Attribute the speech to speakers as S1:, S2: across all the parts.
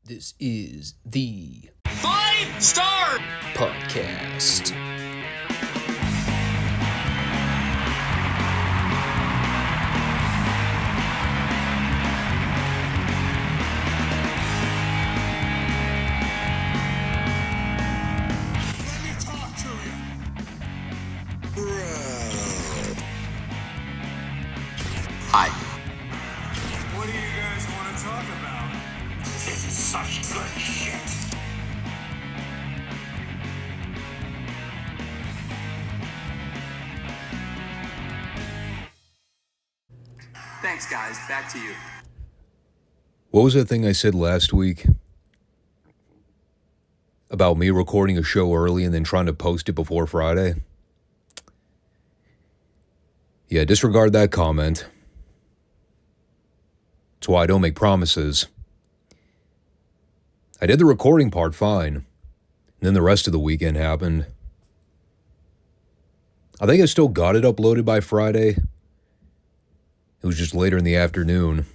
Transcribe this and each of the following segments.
S1: This is the
S2: Five Starr
S1: Podcast.
S2: Let me talk to you. Hi. What do you guys want to talk about? This is such good shit. Thanks, guys. Back to you.
S1: What was that thing I said last week? About me recording a show early and then trying to post it before Friday? Yeah, disregard that comment. That's why I don't make promises. I did the recording part fine. And then the rest of the weekend happened. I think I still got it uploaded by Friday. It was just later in the afternoon.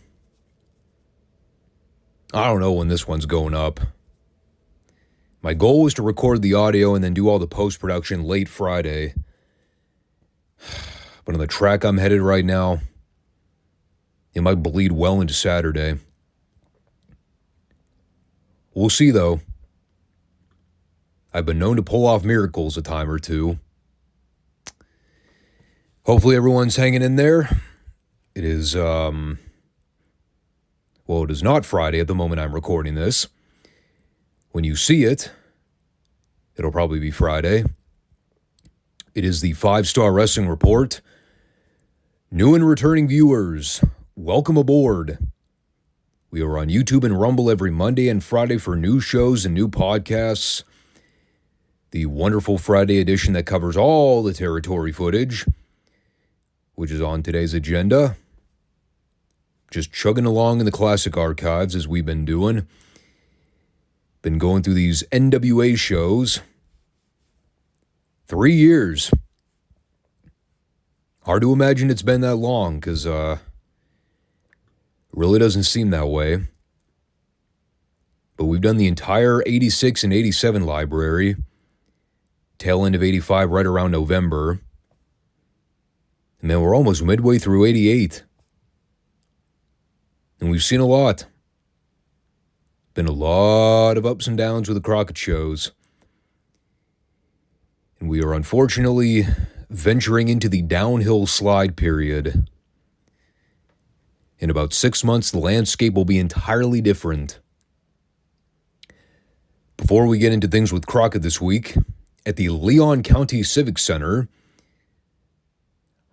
S1: I don't know when this one's going up. My goal was to record the audio and then do all the post-production late Friday. But on the track I'm headed right now, it might bleed well into Saturday. We'll see, though. I've been known to pull off miracles a time or two. Hopefully everyone's hanging in there. It is, it is not Friday at the moment I'm recording this. When you see it, it'll probably be Friday. It is the Five Starr Wrestling Report. New and returning viewers, welcome aboard. We are on YouTube and Rumble every Monday and Friday for new shows and new podcasts. The wonderful Friday edition that covers all the territory footage, which is on today's agenda. Just chugging along in the classic archives as we've been doing. Been going through these NWA shows. 3 years. Hard to imagine it's been that long, because it really doesn't seem that way. But we've done the entire 86 and 87 library. Tail end of 85 right around November. And then we're almost midway through 88. And we've seen a lot. Been a lot of ups and downs with the Crockett shows. And we are unfortunately venturing into the downhill slide period. In about 6 months, the landscape will be entirely different. Before we get into things with Crockett this week, at the Leon County Civic Center,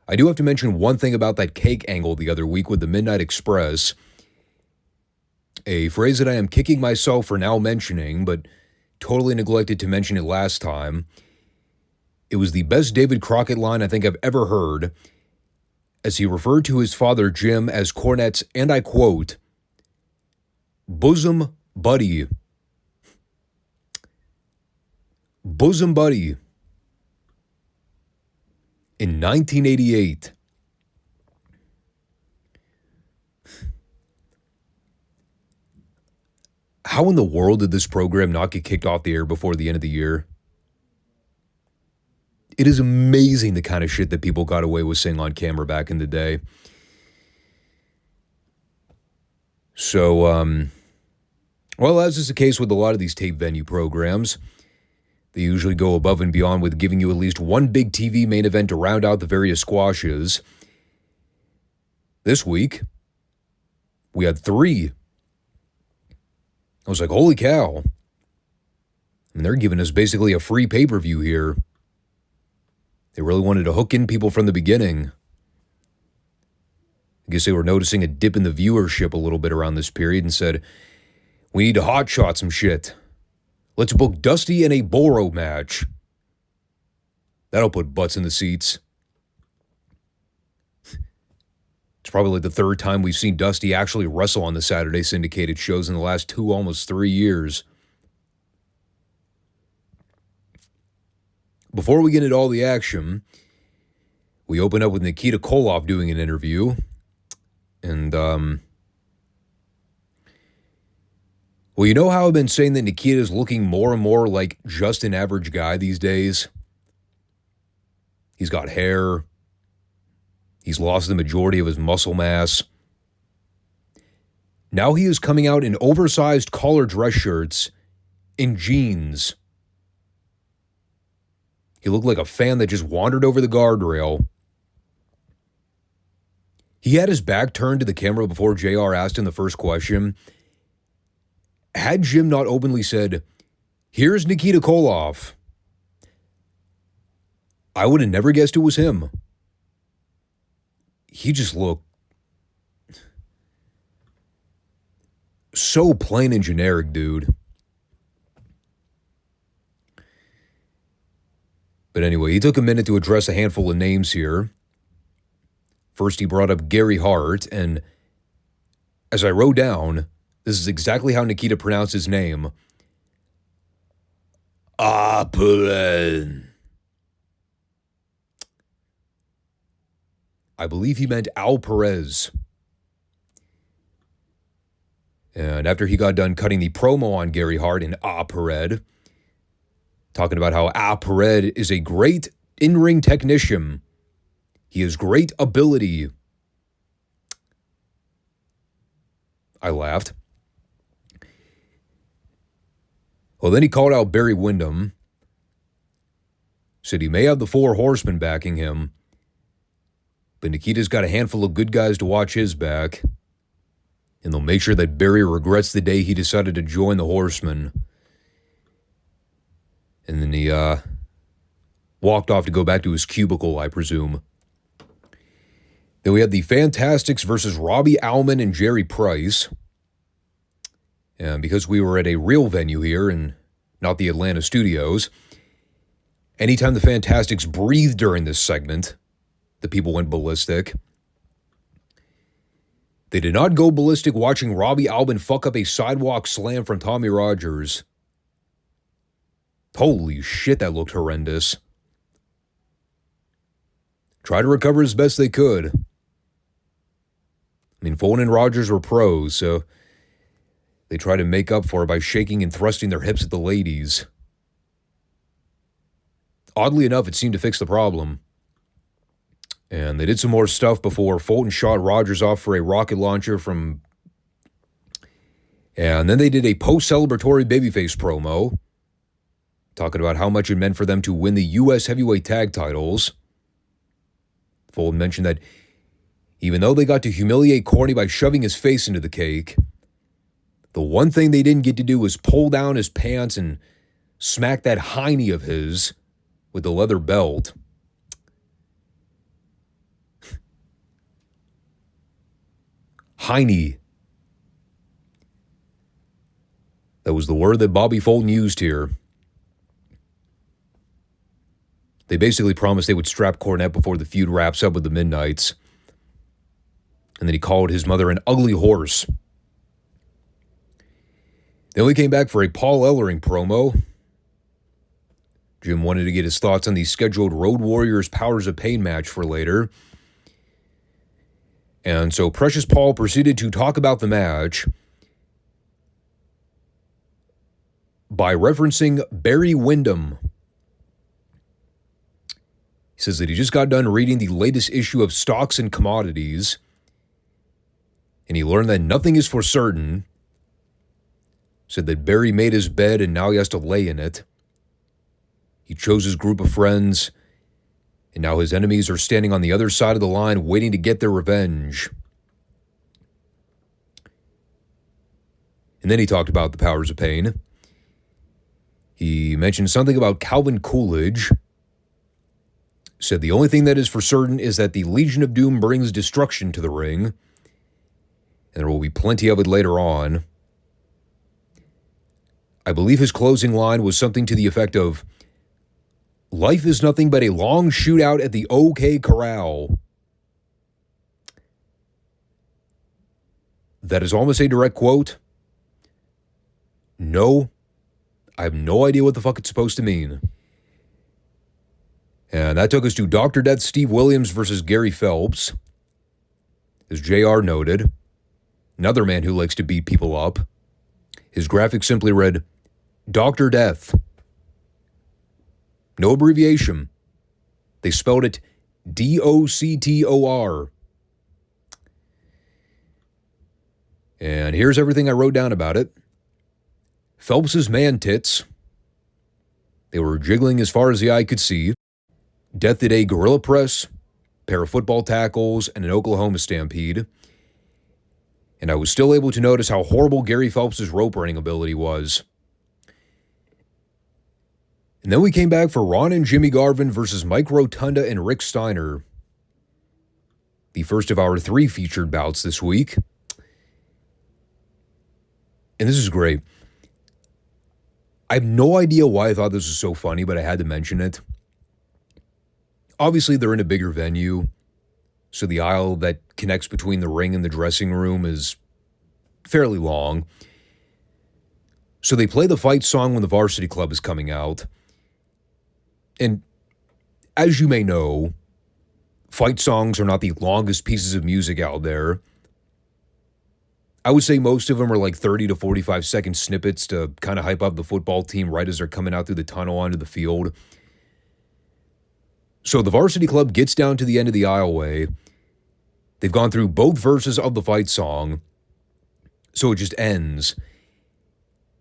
S1: I do have to mention one thing about that cake angle the other week with the Midnight Express. A phrase that I am kicking myself for now mentioning, but totally neglected to mention it last time. It was the best David Crockett line I think I've ever heard, as he referred to his father Jim as Cornette's, and I quote, bosom buddy. Bosom buddy. In 1988. How in the world did this program not get kicked off the air before the end of the year? It is amazing the kind of shit that people got away with saying on camera back in the day. So, as is the case with a lot of these tape venue programs, they usually go above and beyond with giving you at least one big TV main event to round out the various squashes. This week, we had 3. I was like, holy cow. And they're giving us basically a free pay-per-view here. They really wanted to hook in people from the beginning. I guess they were noticing a dip in the viewership a little bit around this period and said, we need to hotshot some shit. Let's book Dusty in a Boro match. That'll put butts in the seats. It's probably like the 3rd time we've seen Dusty actually wrestle on the Saturday syndicated shows in the last 2, almost 3 years. Before we get into all the action, we open up with Nikita Koloff doing an interview. And Well, you know how I've been saying that Nikita is looking more and more like just an average guy these days? He's got hair. He's lost the majority of his muscle mass. Now he is coming out in oversized collar dress shirts and jeans. He looked like a fan that just wandered over the guardrail. He had his back turned to the camera before JR asked him the first question. Had Jim not openly said, "Here's Nikita Koloff," I would have never guessed it was him. He just looked so plain and generic, dude. But anyway, he took a minute to address a handful of names here. First, he brought up Gary Hart, and as I wrote down, this is exactly how Nikita pronounced his name. Apelen. I believe he meant Al Perez. And after he got done cutting the promo on Gary Hart and Perez, talking about how Perez is a great in-ring technician. He has great ability. I laughed. Well, then he called out Barry Windham. Said he may have the Four Horsemen backing him, but Nikita's got a handful of good guys to watch his back, and they'll make sure that Barry regrets the day he decided to join the Horsemen. And then he walked off to go back to his cubicle, I presume. Then we had the Fantastics versus Robbie Allman and Jerry Price. And because we were at a real venue here and not the Atlanta studios, anytime the Fantastics breathed during this segment, the people went ballistic. They did not go ballistic watching Robbie Allman fuck up a sidewalk slam from Tommy Rogers. Holy shit, that looked horrendous. Tried to recover as best they could. I mean, Fulton and Rogers were pros, so they tried to make up for it by shaking and thrusting their hips at the ladies. Oddly enough, it seemed to fix the problem. And they did some more stuff before Fulton shot Rogers off for a rocket launcher from... And then they did a post-celebratory babyface promo, talking about how much it meant for them to win the U.S. heavyweight tag titles. Fulton mentioned that even though they got to humiliate Corny by shoving his face into the cake, the one thing they didn't get to do was pull down his pants and smack that hiney of his with the leather belt. Hiney. That was the word that Bobby Fulton used here. They basically promised they would strap Cornette before the feud wraps up with the Midnights. And then he called his mother an ugly horse. Then we came back for a Paul Ellering promo. Jim wanted to get his thoughts on the scheduled Road Warriors Powers of Pain match for later. And so Precious Paul proceeded to talk about the match by referencing Barry Windham. He says that he just got done reading the latest issue of Stocks and Commodities, and he learned that nothing is for certain. Said that Barry made his bed and now he has to lay in it. He chose his group of friends, and now his enemies are standing on the other side of the line waiting to get their revenge. And then he talked about the Powers of Pain. He mentioned something about Calvin Coolidge. Said the only thing that is for certain is that the Legion of Doom brings destruction to the ring, and there will be plenty of it later on. I believe his closing line was something to the effect of, "Life is nothing but a long shootout at the OK Corral." That is almost a direct quote. No, I have no idea what the fuck it's supposed to mean. And that took us to Dr. Death Steve Williams versus Gary Phelps. As JR noted, another man who likes to beat people up. His graphic simply read, Dr. Death. No abbreviation. They spelled it DOCTOR. And here's everything I wrote down about it. Phelps's man tits. They were jiggling as far as the eye could see. Death did a gorilla press, pair of football tackles, and an Oklahoma stampede. And I was still able to notice how horrible Gary Phelps's rope running ability was. And then we came back for Ron and Jimmy Garvin versus Mike Rotunda and Rick Steiner. The first of our 3 featured bouts this week. And this is great. I have no idea why I thought this was so funny, but I had to mention it. Obviously, they're in a bigger venue, so the aisle that connects between the ring and the dressing room is fairly long. So they play the fight song when the Varsity Club is coming out. And as you may know, fight songs are not the longest pieces of music out there. I would say most of them are like 30 to 45 second snippets to kind of hype up the football team right as they're coming out through the tunnel onto the field. So the Varsity Club gets down to the end of the aisleway. They've gone through both verses of the fight song, so it just ends.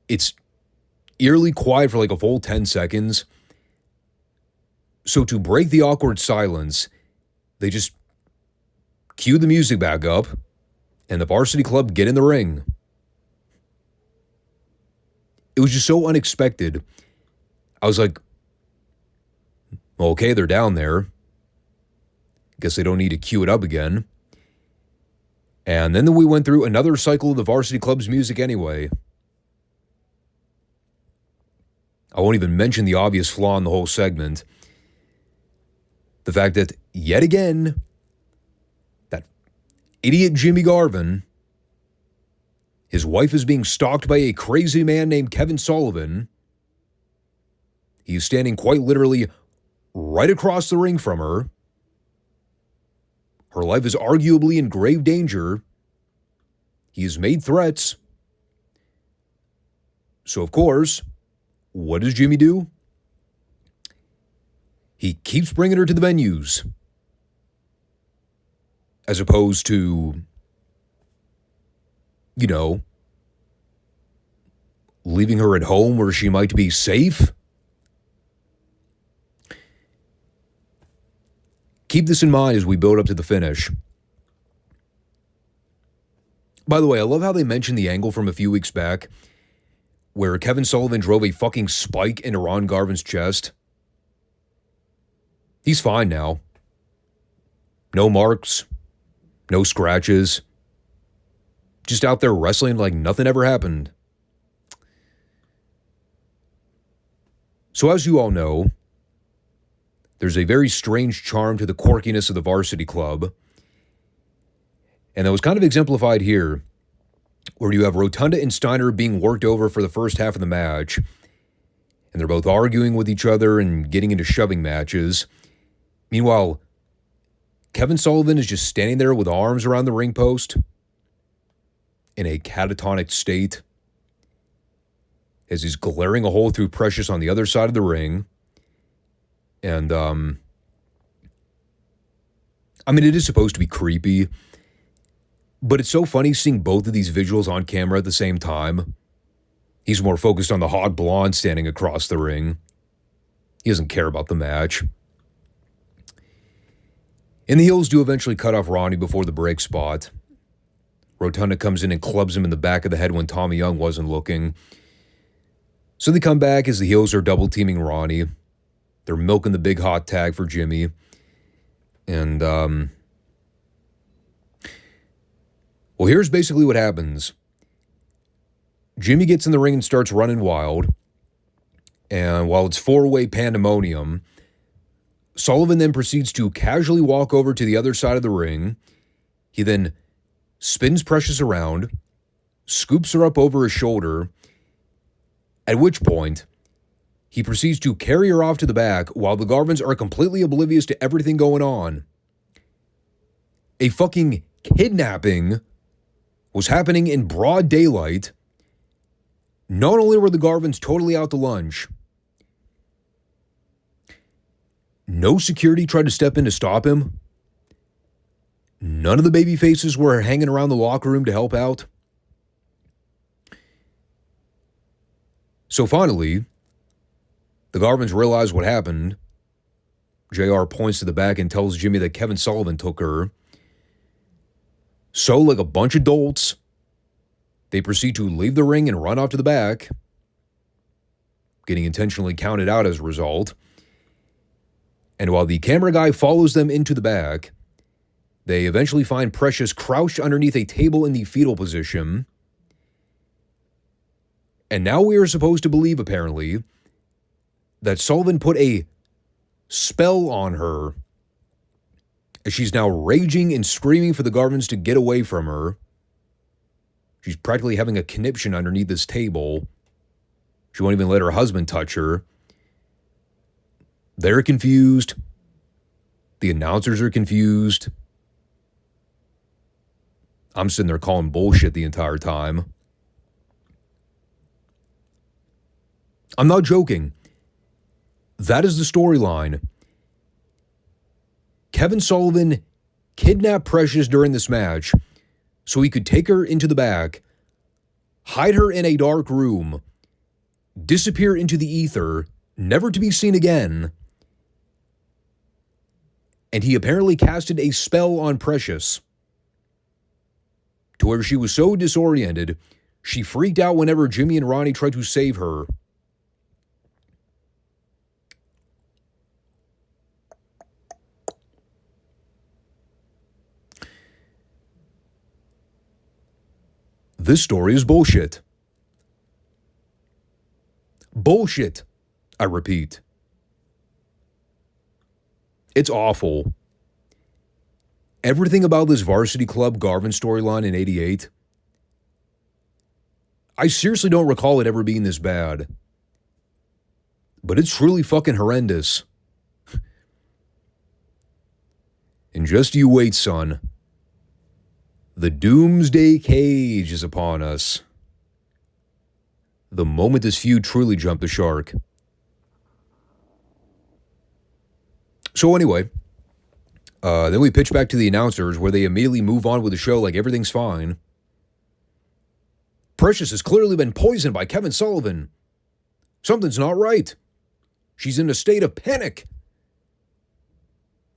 S1: It's eerily quiet for like a full 10 seconds. So to break the awkward silence, they just cue the music back up, and the Varsity Club get in the ring. It was just so unexpected. I was like, okay, they're down there. Guess they don't need to cue it up again. And then we went through another cycle of the Varsity Club's music anyway. I won't even mention the obvious flaw in the whole segment. The fact that, yet again, that idiot Jimmy Garvin, his wife is being stalked by a crazy man named Kevin Sullivan. He is standing quite literally right across the ring from her. Her life is arguably in grave danger. He has made threats. So, of course, what does Jimmy do? He keeps bringing her to the venues. As opposed to, leaving her at home where she might be safe. Keep this in mind as we build up to the finish. By the way, I love how they mentioned the angle from a few weeks back where Kevin Sullivan drove a fucking spike into Ron Garvin's chest. He's fine now. No marks, no scratches. Just out there wrestling like nothing ever happened. So as you all know, there's a very strange charm to the quirkiness of the Varsity Club. And that was kind of exemplified here, where you have Rotunda and Steiner being worked over for the first half of the match. And they're both arguing with each other and getting into shoving matches. Meanwhile, Kevin Sullivan is just standing there with arms around the ring post in a catatonic state as he's glaring a hole through Precious on the other side of the ring. And, it is supposed to be creepy, but it's so funny seeing both of these visuals on camera at the same time. He's more focused on the hot blonde standing across the ring. He doesn't care about the match. And the heels do eventually cut off Ronnie before the break spot. Rotunda comes in and clubs him in the back of the head when Tommy Young wasn't looking. So they come back as the heels are double-teaming Ronnie. They're milking the big hot tag for Jimmy. And, well, here's basically what happens. Jimmy gets in the ring and starts running wild. And while it's four-way pandemonium, Sullivan then proceeds to casually walk over to the other side of the ring. He then spins Precious around, scoops her up over his shoulder, at which point he proceeds to carry her off to the back while the Garvins are completely oblivious to everything going on. A fucking kidnapping was happening in broad daylight, Not only were the Garvins totally out to lunch, no security tried to step in to stop him. None of the baby faces were hanging around the locker room to help out. So finally, the Garvins realize what happened. JR points to the back and tells Jimmy that Kevin Sullivan took her. So, like a bunch of dolts, they proceed to leave the ring and run off to the back, getting intentionally counted out as a result. And while the camera guy follows them into the back, they eventually find Precious crouched underneath a table in the fetal position. And now we are supposed to believe, apparently, that Sullivan put a spell on her as she's now raging and screaming for the Garvins to get away from her. She's practically having a conniption underneath this table. She won't even let her husband touch her. They're confused. The announcers are confused. I'm sitting there calling bullshit the entire time. I'm not joking. That is the storyline. Kevin Sullivan kidnapped Precious during this match so he could take her into the back, hide her in a dark room, disappear into the ether, never to be seen again. And he apparently casted a spell on Precious to where she was so disoriented, she freaked out whenever Jimmy and Ronnie tried to save her. This story is bullshit. Bullshit, I repeat. It's awful. Everything about this Varsity Club Garvin storyline in '88, I seriously don't recall it ever being this bad. But it's truly fucking horrendous. And just you wait, son. The doomsday cage is upon us. The moment this feud truly jumped the shark. So anyway, then we pitch back to the announcers where they immediately move on with the show like everything's fine. Precious has clearly been poisoned by Kevin Sullivan. Something's not right. She's in a state of panic.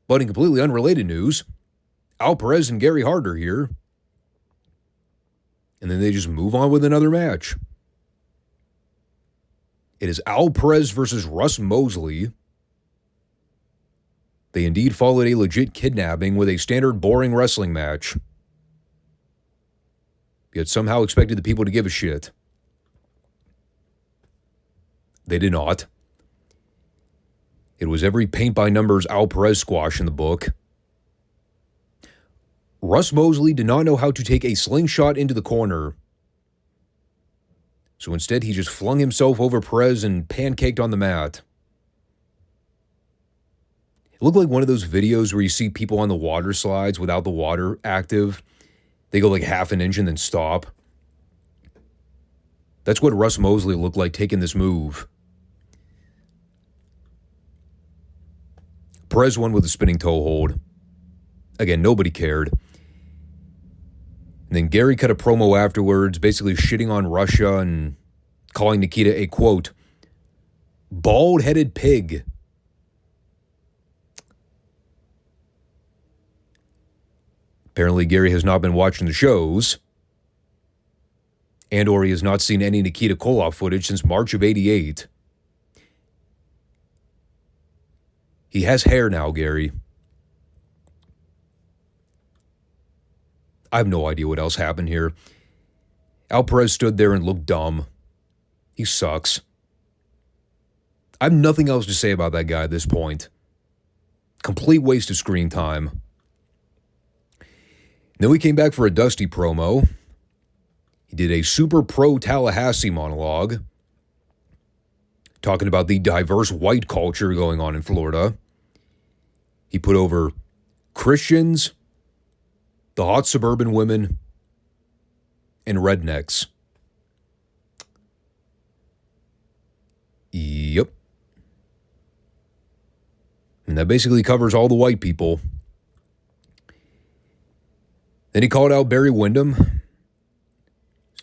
S1: But in completely unrelated news, Al Perez and Gary Hart are here. And then they just move on with another match. It is Al Perez versus Russ Mosley. They indeed followed a legit kidnapping with a standard boring wrestling match. Yet somehow expected the people to give a shit. They did not. It was every paint-by-numbers Al Perez squash in the book. Russ Mosley did not know how to take a slingshot into the corner. So instead, he just flung himself over Perez and pancaked on the mat. It looked like one of those videos where you see people on the water slides without the water active. They go like half an inch and then stop. That's what Russ Mosley looked like taking this move. Perez won with a spinning toe hold. Again, nobody cared. And then Gary cut a promo afterwards, basically shitting on Russia and calling Nikita a, quote, bald-headed pig. Apparently, Gary has not been watching the shows, and or he has not seen any Nikita Koloff footage since March of '88. He has hair now, Gary. I have no idea what else happened here. Al Perez stood there and looked dumb. He sucks. I have nothing else to say about that guy at this point. Complete waste of screen time. Then we came back for a Dusty promo. He did a super pro Tallahassee monologue, talking about the diverse white culture going on in Florida. He put over Christians, the hot suburban women, and rednecks. And that basically covers all the white people. Then he called out Barry Windham.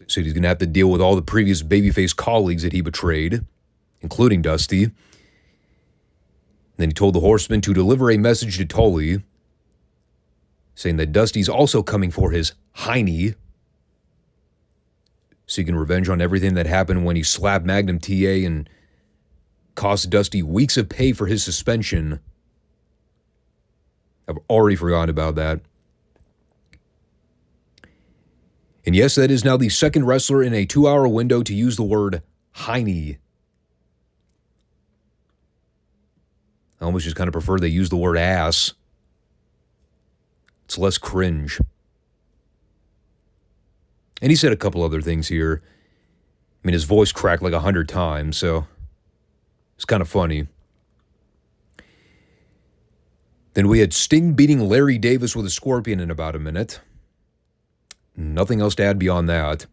S1: Said he's going to have to deal with all the previous babyface colleagues that he betrayed, including Dusty. Then he told the Horsemen to deliver a message to Tully, saying that Dusty's also coming for his hiney, seeking revenge on everything that happened when he slapped Magnum TA and cost Dusty weeks of pay for his suspension. I've already forgotten about that. And yes, that is now the second wrestler in a 2-hour window to use the word hiney. I almost just kind of prefer they use the word ass. It's less cringe. And he said a couple other things here. I mean, his voice cracked like 100 times, so it's kind of funny. Then we had Sting beating Larry Davis with a scorpion in about a minute. Nothing else to add beyond that.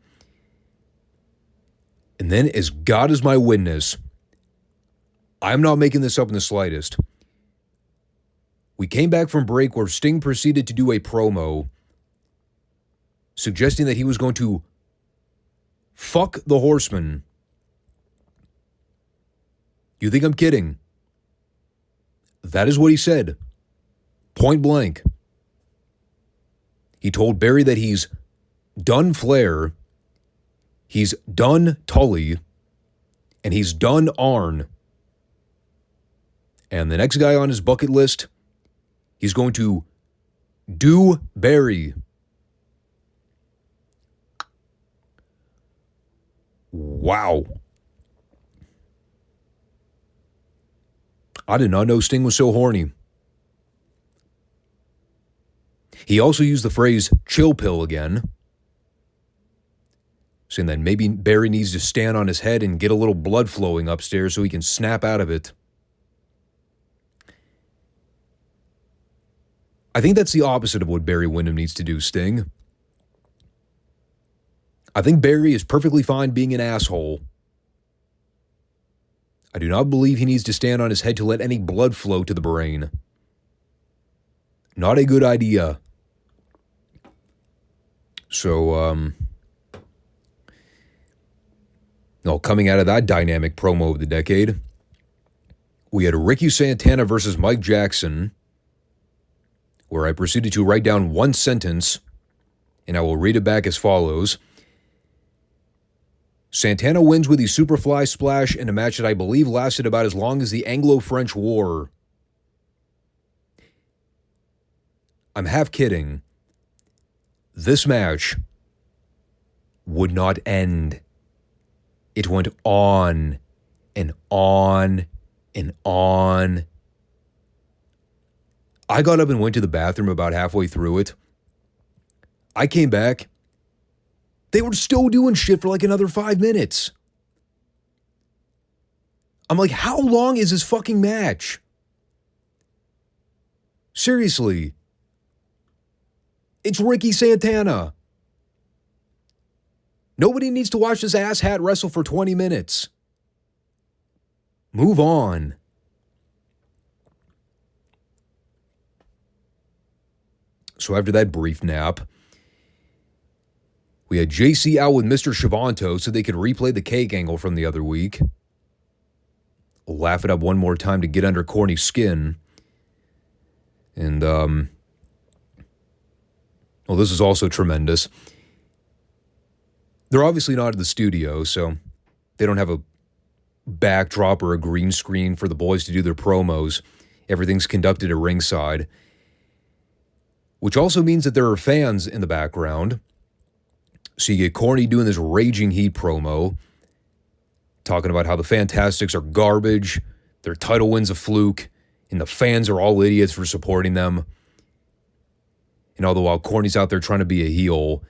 S1: And then, as God is my witness, I'm not making this up in the slightest. We came back from break where Sting proceeded to do a promo suggesting that he was going to fuck the Horsemen. You think I'm kidding? That is what he said. Point blank. He told Barry that he's done Flair, he's done Tully, and he's done Arn. And the next guy on his bucket list, he's going to do Barry. Wow. I did not know Sting was so horny. He also used the phrase chill pill again, saying that maybe Barry needs to stand on his head and get a little blood flowing upstairs so he can snap out of it. I think that's the opposite of what Barry Windham needs to do, Sting. I think Barry is perfectly fine being an asshole. I do not believe he needs to stand on his head to let any blood flow to the brain. Not a good idea. So, coming out of that dynamic promo of the decade, we had Ricky Santana versus Mike Jackson, where I proceeded to write down one sentence, and I will read it back as follows. Santana wins with the Superfly Splash in a match that I believe lasted about as long as the Anglo-French War. I'm half kidding. This match would not end. It went on and on and on. I got up and went to the bathroom about halfway through it. I came back. They were still doing shit for like another 5 minutes. I'm like, how long is this fucking match? Seriously. It's Ricky Santana. Nobody needs to watch this asshat wrestle for 20 minutes. Move on. So after that brief nap, we had JC out with Mr. Shivanto so they could replay the cake angle from the other week. Laugh it up one more time to get under Corny's skin. And, this is also tremendous. They're obviously not at the studio, so they don't have a backdrop or a green screen for the boys to do their promos. Everything's conducted at ringside, which also means that there are fans in the background. So you get Corny doing this raging heat promo, talking about how the Fantastics are garbage, their title win's a fluke, and the fans are all idiots for supporting them. And all the while, Corny's out there trying to be a heel.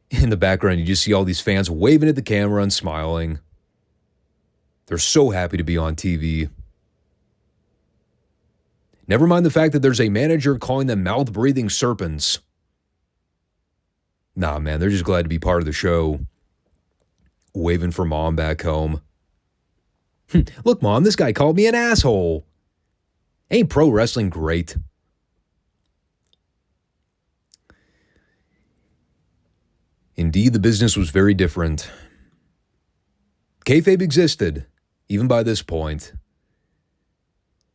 S1: In the background, you just see all these fans waving at the camera and smiling. They're so happy to be on TV. Never mind the fact that there's a manager calling them mouth-breathing serpents. Nah, man, they're just glad to be part of the show. Waving for Mom back home. Look, Mom, this guy called me an asshole. Ain't pro wrestling great? Indeed, the business was very different. Kayfabe existed, even by this point,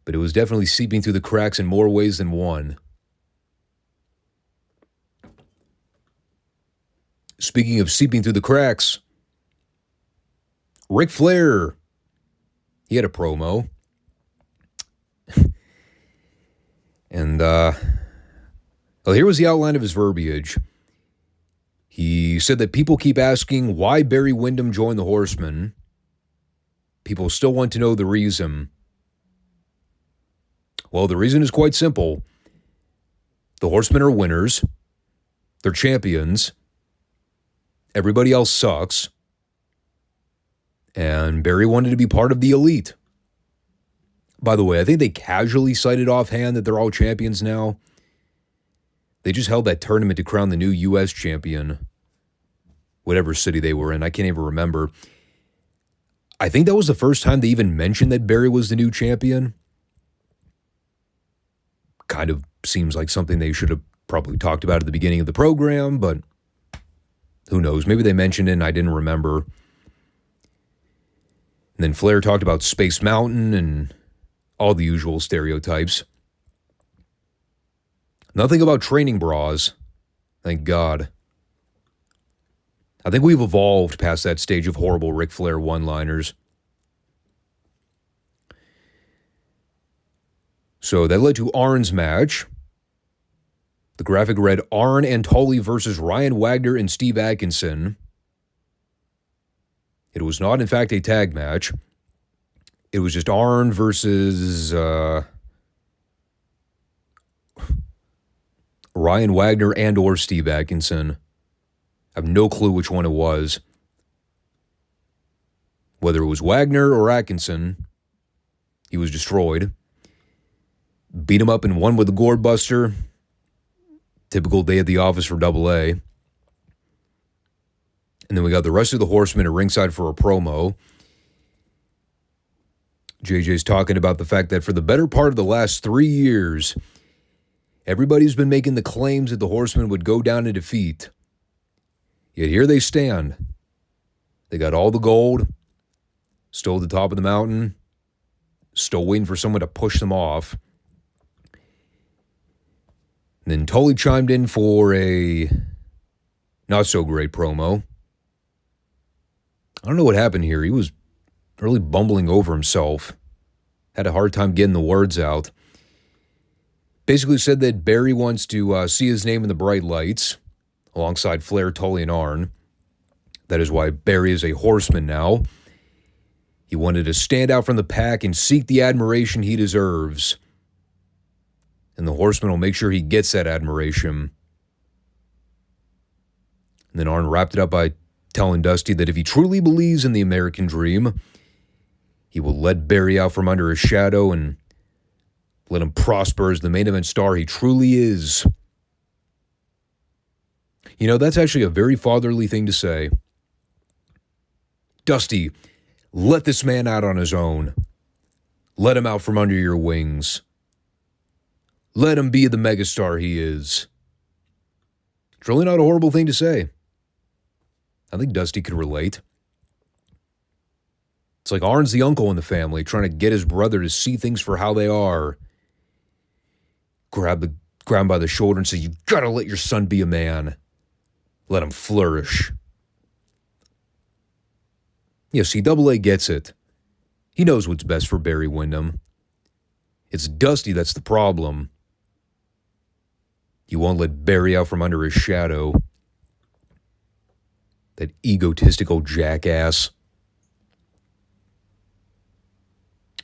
S1: but it was definitely seeping through the cracks in more ways than one. Speaking of seeping through the cracks, Ric Flair, he had a promo. And, well, here was the outline of his verbiage. He said that people keep asking why Barry Windham joined the Horsemen. People still want to know the reason. Well, the reason is quite simple. The Horsemen are winners. They're champions. Everybody else sucks. And Barry wanted to be part of the elite. By the way, I think they casually cited offhand that they're all champions now. They just held that tournament to crown the new U.S. champion. Whatever city they were in, I can't even remember. I think that was the first time they even mentioned that Barry was the new champion. Kind of seems like something they should have probably talked about at the beginning of the program, but who knows? Maybe they mentioned it and I didn't remember. And then Flair talked about Space Mountain and all the usual stereotypes. Nothing about training bras. Thank God. I think we've evolved past that stage of horrible Ric Flair one-liners. So that led to Arn's match. The graphic read Arn and Tully versus Ryan Wagner and Steve Atkinson. It was not, in fact, a tag match. It was just Arn versus Ryan Wagner and or Steve Atkinson. I have no clue which one it was. Whether it was Wagner or Atkinson, he was destroyed. Beat him up and won with the Gourd Buster. Typical day at the office for AA. And then we got the rest of the Horsemen at ringside for a promo. JJ's talking about the fact that for the better part of the last 3 years, everybody's been making the claims that the Horsemen would go down in defeat. Yet here they stand. They got all the gold, still at the top of the mountain, still waiting for someone to push them off. And then Tully chimed in for a not-so-great promo. I don't know what happened here. He was really bumbling over himself. Had a hard time getting the words out. Basically said that Barry wants to see his name in the bright lights, alongside Flair, Tully, and Arn. That is why Barry is a Horseman now. He wanted to stand out from the pack and seek the admiration he deserves. And the Horseman will make sure he gets that admiration. And then Arn wrapped it up by telling Dusty that if he truly believes in the American dream, he will let Barry out from under his shadow and let him prosper as the main event star he truly is. You know, that's actually a very fatherly thing to say. Dusty, let this man out on his own. Let him out from under your wings. Let him be the megastar he is. It's really not a horrible thing to say. I think Dusty could relate. It's like Arn's the uncle in the family, trying to get his brother to see things for how they are. Grab him by the shoulder and say, "You gotta let your son be a man. Let him flourish." Yeah, see, AA gets it. He knows what's best for Barry Windham. It's Dusty that's the problem. He won't let Barry out from under his shadow. That egotistical jackass.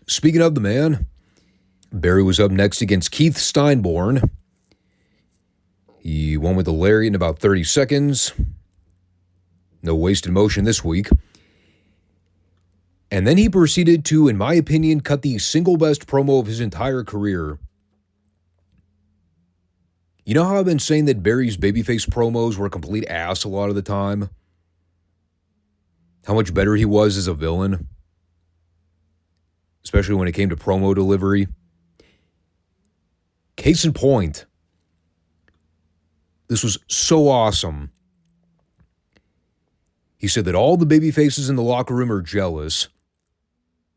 S1: Speaking of the man, Barry was up next against Keith Steinborn. He won with a lariat in about 30 seconds. No wasted motion this week. And then he proceeded to, in my opinion, cut the single best promo of his entire career. You know how I've been saying that Barry's babyface promos were a complete ass a lot of the time? How much better he was as a villain? Especially when it came to promo delivery. Case in point, this was so awesome. He said that all the baby faces in the locker room are jealous.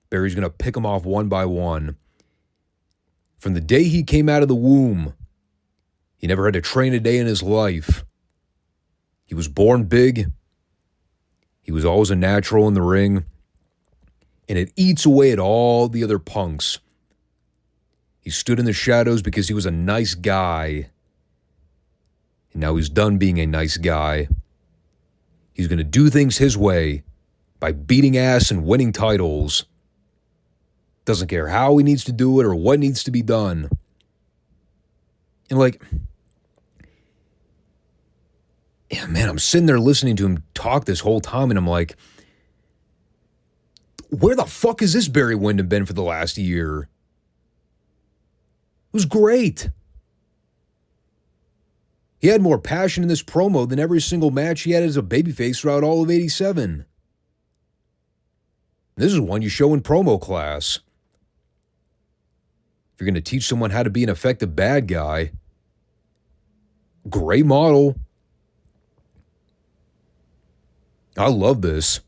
S1: Barry's going to pick them off one by one. From the day he came out of the womb, he never had to train a day in his life. He was born big. He was always a natural in the ring. And it eats away at all the other punks. He stood in the shadows because he was a nice guy. And now he's done being a nice guy. He's going to do things his way by beating ass and winning titles. Doesn't care how he needs to do it or what needs to be done. And yeah, man, I'm sitting there listening to him talk this whole time, and I'm like, where the fuck has this Barry Windham been for the last year? It was great. He had more passion in this promo than every single match he had as a babyface throughout all of 87. This is one you show in promo class. If you're going to teach someone how to be an effective bad guy, great model. I love this.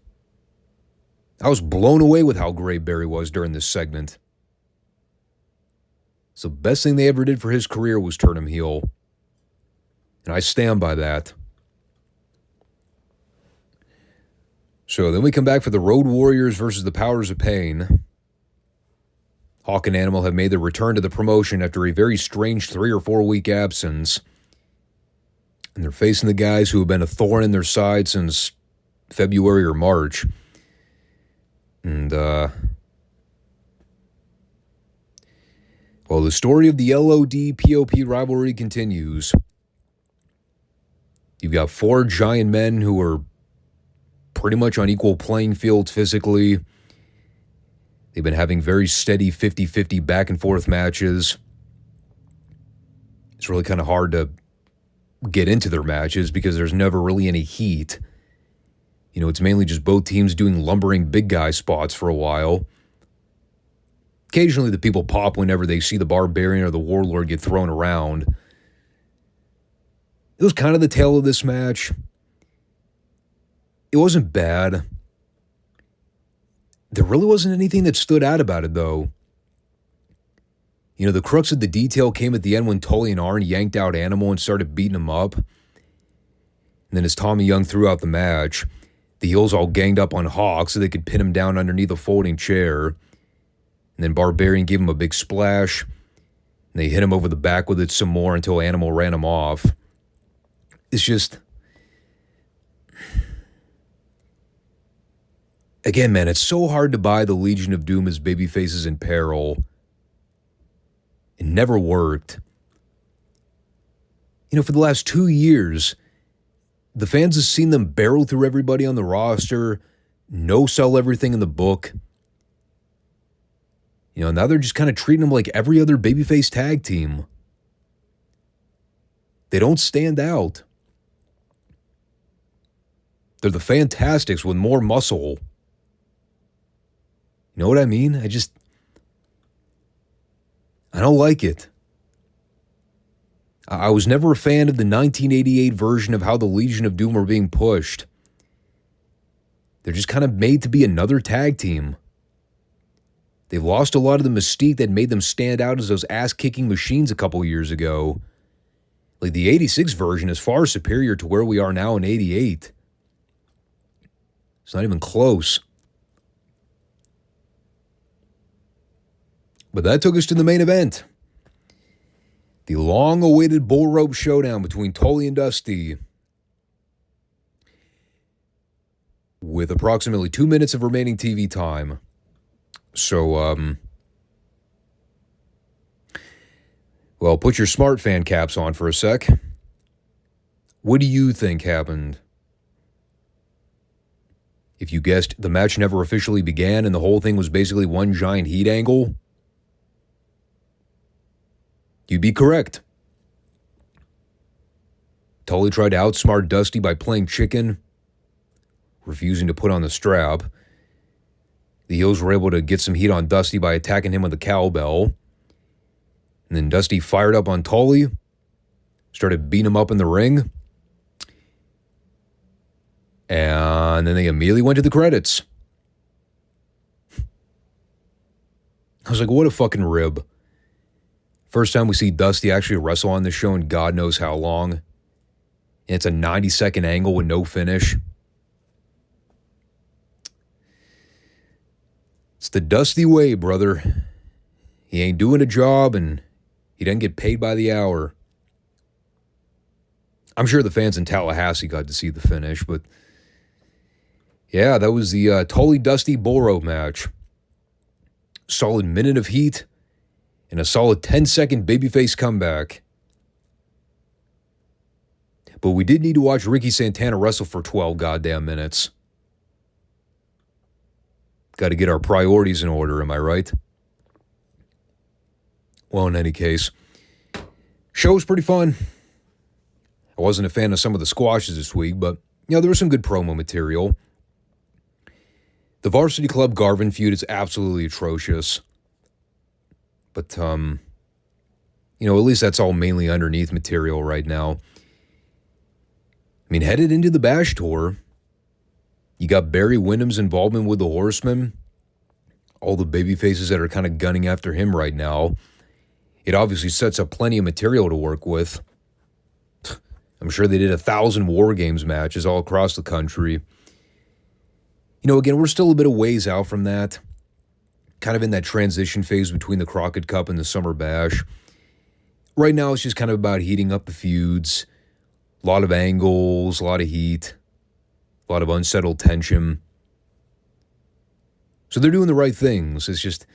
S1: I was blown away with how great Barry was during this segment. So the best thing they ever did for his career was turn him heel. And I stand by that. So then we come back for the Road Warriors versus the Powers of Pain. Hawk and Animal have made their return to the promotion after a very strange 3 or 4 week absence. And they're facing the guys who have been a thorn in their side since February or March. And, well, the story of the LOD-POP rivalry continues. You've got 4 giant men who are pretty much on equal playing fields physically. They've been having very steady 50-50 back and forth matches. It's really kind of hard to get into their matches because there's never really any heat. You know, it's mainly just both teams doing lumbering big guy spots for a while. Occasionally the people pop whenever they see the Barbarian or the Warlord get thrown around. It was kind of the tale of this match. It wasn't bad. There really wasn't anything that stood out about it, though. You know, the crux of the detail came at the end when Tully and Arn yanked out Animal and started beating him up. And then as Tommy Young threw out the match, the heels all ganged up on Hawk so they could pin him down underneath a folding chair. And then Barbarian gave him a big splash. And they hit him over the back with it some more until Animal ran him off. It's just... Again, man, it's so hard to buy the Legion of Doom as babyfaces in peril. It never worked. You know, for the last 2 years, the fans have seen them barrel through everybody on the roster, no-sell everything in the book. You know, now they're just kind of treating them like every other babyface tag team. They don't stand out. They're the Fantastics with more muscle. You know what I mean? I don't like it. I was never a fan of the 1988 version of how the Legion of Doom were being pushed. They're just kind of made to be another tag team. They've lost a lot of the mystique that made them stand out as those ass-kicking machines a couple years ago. Like, the 86 version is far superior to where we are now in 88. It's not even close. But that took us to the main event. The long-awaited bull rope showdown between Tully and Dusty. With approximately 2 minutes of remaining TV time. So, well, put your smart fan caps on for a sec. What do you think happened? If you guessed the match never officially began and the whole thing was basically one giant heat angle, you'd be correct. Tully tried to outsmart Dusty by playing chicken, refusing to put on the strap. The heels were able to get some heat on Dusty by attacking him with a cowbell. And then Dusty fired up on Tully, started beating him up in the ring. And then they immediately went to the credits. I was like, what a fucking rib. First time we see Dusty actually wrestle on this show in God knows how long. And it's a 90-second angle with no finish. It's the Dusty way, brother. He ain't doing a job and he doesn't get paid by the hour. I'm sure the fans in Tallahassee got to see the finish, but yeah, that was the Tully Dusty Bull Rope match. Solid minute of heat and a solid 10-second babyface comeback. But we did need to watch Ricky Santana wrestle for 12 goddamn minutes. Got to get our priorities in order, am I right? Well, in any case, show was pretty fun. I wasn't a fan of some of the squashes this week, but, there was some good promo material. The Varsity Club Garvin feud is absolutely atrocious. But, at least that's all mainly underneath material right now. Headed into the Bash Tour, you got Barry Windham's involvement with the Horsemen, all the babyfaces that are kind of gunning after him right now. It obviously sets up plenty of material to work with. I'm sure they did 1,000 War Games matches all across the country. Again, we're still a bit of ways out from that. Kind of in that transition phase between the Crockett Cup and the Summer Bash. Right now, it's just kind of about heating up the feuds. A lot of angles, a lot of heat, a lot of unsettled tension. So they're doing the right things. It's just,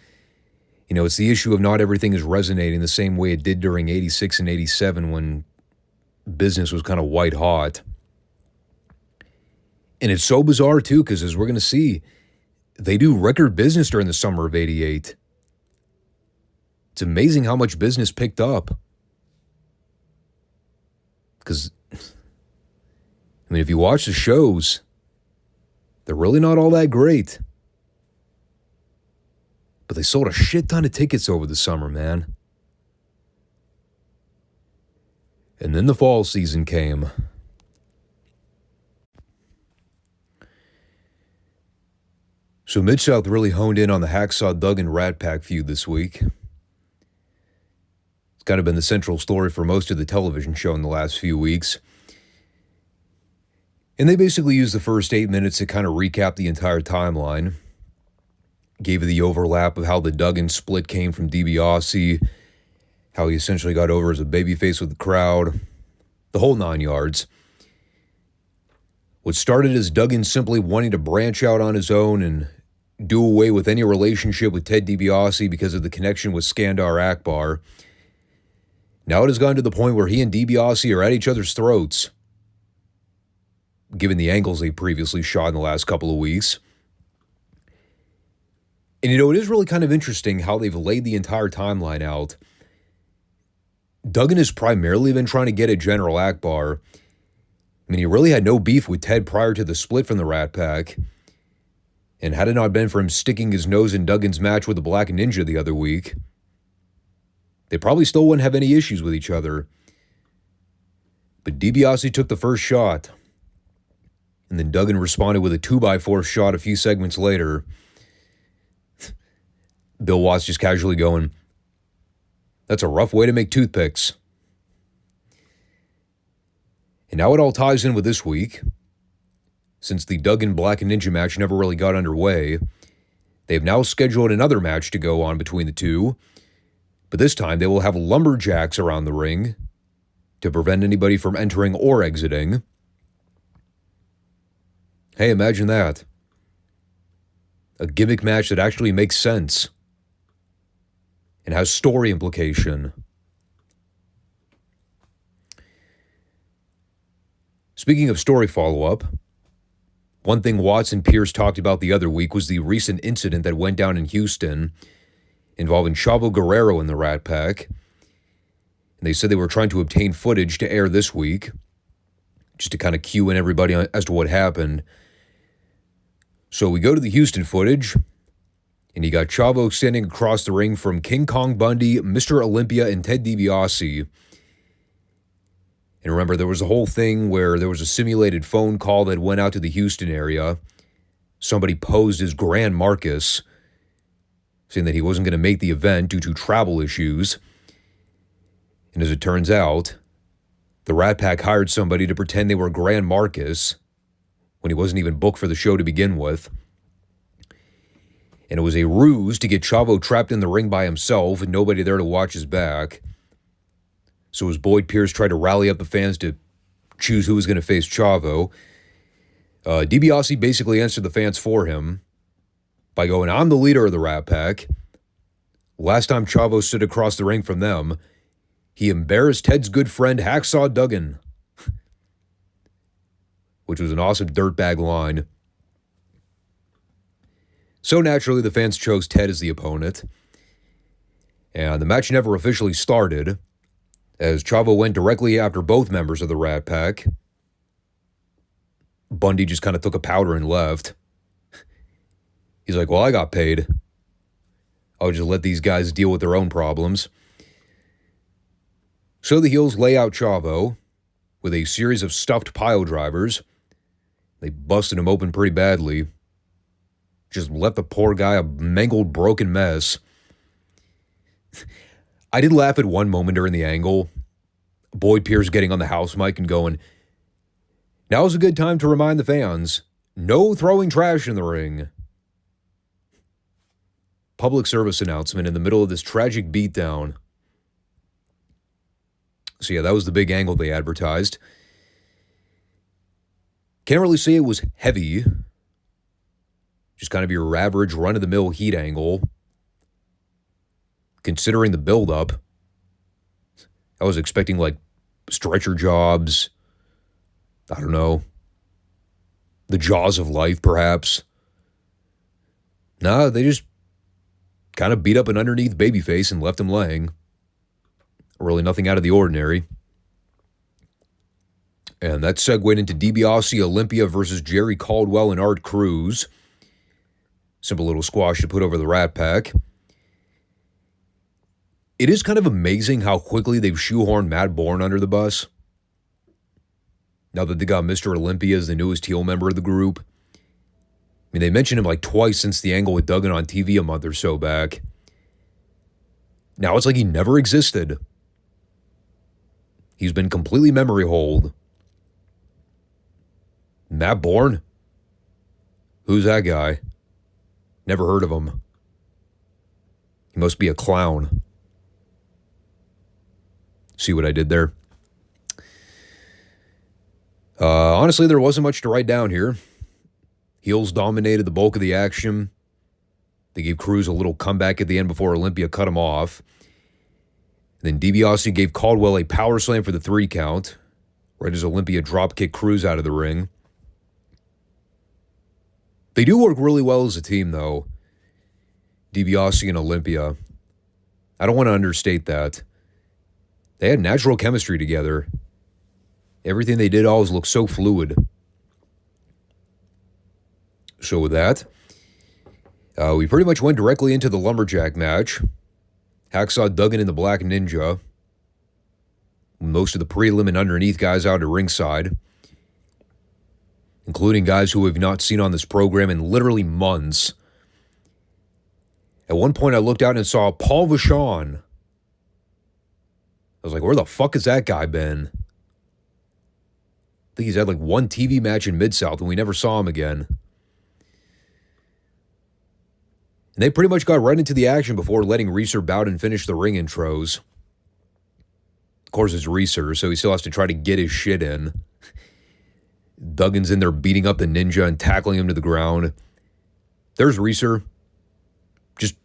S1: it's the issue of not everything is resonating the same way it did during 86 and 87 when business was kind of white hot. And it's so bizarre, too, because as we're going to see, they do record business during the summer of 88. It's amazing how much business picked up. Because, if you watch the shows, they're really not all that great. But they sold a shit ton of tickets over the summer, man. And then the fall season came. So Mid-South really honed in on the Hacksaw Duggan Rat Pack feud this week. It's kind of been the central story for most of the television show in the last few weeks. And they basically used the first 8 minutes to kind of recap the entire timeline. Gave you the overlap of how the Duggan split came from DiBiase, how he essentially got over as a babyface with the crowd, the whole 9 yards. What started as Duggan simply wanting to branch out on his own and do away with any relationship with Ted DiBiase because of the connection with Skandar Akbar. Now it has gone to the point where he and DiBiase are at each other's throats, given the angles they previously shot in the last couple of weeks. And it is really kind of interesting how they've laid the entire timeline out. Duggan has primarily been trying to get at General Akbar. He really had no beef with Ted prior to the split from the Rat Pack. And had it not been for him sticking his nose in Duggan's match with the Black Ninja the other week, they probably still wouldn't have any issues with each other. But DiBiase took the first shot. And then Duggan responded with a 2x4 shot a few segments later. Bill Watts just casually going, "That's a rough way to make toothpicks." And now it all ties in with this week. Since the Duggan Black Ninja match never really got underway, they've now scheduled another match to go on between the two. But this time they will have lumberjacks around the ring to prevent anybody from entering or exiting. Hey, imagine that. A gimmick match that actually makes sense and has story implication. Speaking of story follow-up, one thing Watts and Pierce talked about the other week was the recent incident that went down in Houston involving Chavo Guerrero and the Rat Pack. And they said they were trying to obtain footage to air this week, just to kind of cue in everybody as to what happened. So we go to the Houston footage. And you got Chavo standing across the ring from King Kong Bundy, Mr. Olympia, and Ted DiBiase. And remember, there was a whole thing where there was a simulated phone call that went out to the Houston area. Somebody posed as Grand Marcus, saying that he wasn't going to make the event due to travel issues. And as it turns out, the Rat Pack hired somebody to pretend they were Grand Marcus when he wasn't even booked for the show to begin with. And it was a ruse to get Chavo trapped in the ring by himself and nobody there to watch his back. So as Boyd Pierce tried to rally up the fans to choose who was going to face Chavo, DiBiase basically answered the fans for him by going, "I'm the leader of the Rat Pack. Last time Chavo stood across the ring from them, he embarrassed Ted's good friend Hacksaw Duggan," which was an awesome dirtbag line. So naturally, the fans chose Ted as the opponent. And the match never officially started, as Chavo went directly after both members of the Rat Pack. Bundy just kind of took a powder and left. He's like, "Well, I got paid. I'll just let these guys deal with their own problems." So the heels lay out Chavo with a series of stuffed pile drivers. They busted him open pretty badly. Just left the poor guy a mangled, broken mess. I did laugh at one moment during the angle. Boyd Pierce getting on the house mic and going, "Now's a good time to remind the fans, no throwing trash in the ring." Public service announcement in the middle of this tragic beatdown. So yeah, that was the big angle they advertised. Can't really say it was heavy. Just kind of your average run-of-the-mill heat angle. Considering the build-up, I was expecting like stretcher jobs. I don't know. The jaws of life, perhaps. No, they just kind of beat up an underneath babyface and left him laying. Really nothing out of the ordinary. And that segued into DiBiase, Olympia versus Jerry Caldwell and Art Cruz. Simple little squash to put over the Rat Pack. It is kind of amazing how quickly they've shoehorned Matt Bourne under the bus. Now that they got Mr. Olympia as the newest heel member of the group. I mean, they mentioned him like twice since the angle with Duggan on TV a month or so back. Now it's like he never existed. He's been completely memory holed. Matt Bourne? Who's that guy? Never heard of him. He must be a clown. See what I did there? Honestly, there wasn't much to write down here. Heels dominated the bulk of the action. They gave Cruz a little comeback at the end before Olympia cut him off. Then DiBiase gave Caldwell a power slam for the 3 count, right as Olympia drop-kicked Cruz out of the ring. They do work really well as a team, though. DiBiase and Olympia. I don't want to understate that. They had natural chemistry together. Everything they did always looked so fluid. So with that, we pretty much went directly into the lumberjack match. Hacksaw Duggan and the Black Ninja. Most of the prelim and underneath guys out at ringside, including guys who we've not seen on this program in literally months. At one point, I looked out and saw Paul Vachon. I was like, where the fuck has that guy been? I think he's had like one TV match in Mid-South and we never saw him again. And they pretty much got right into the action before letting Reeser Bowden finish the ring intros. Of course, it's Reeser, so he still has to try to get his shit in. Duggan's in there beating up the ninja and tackling him to the ground. There's Reeser, just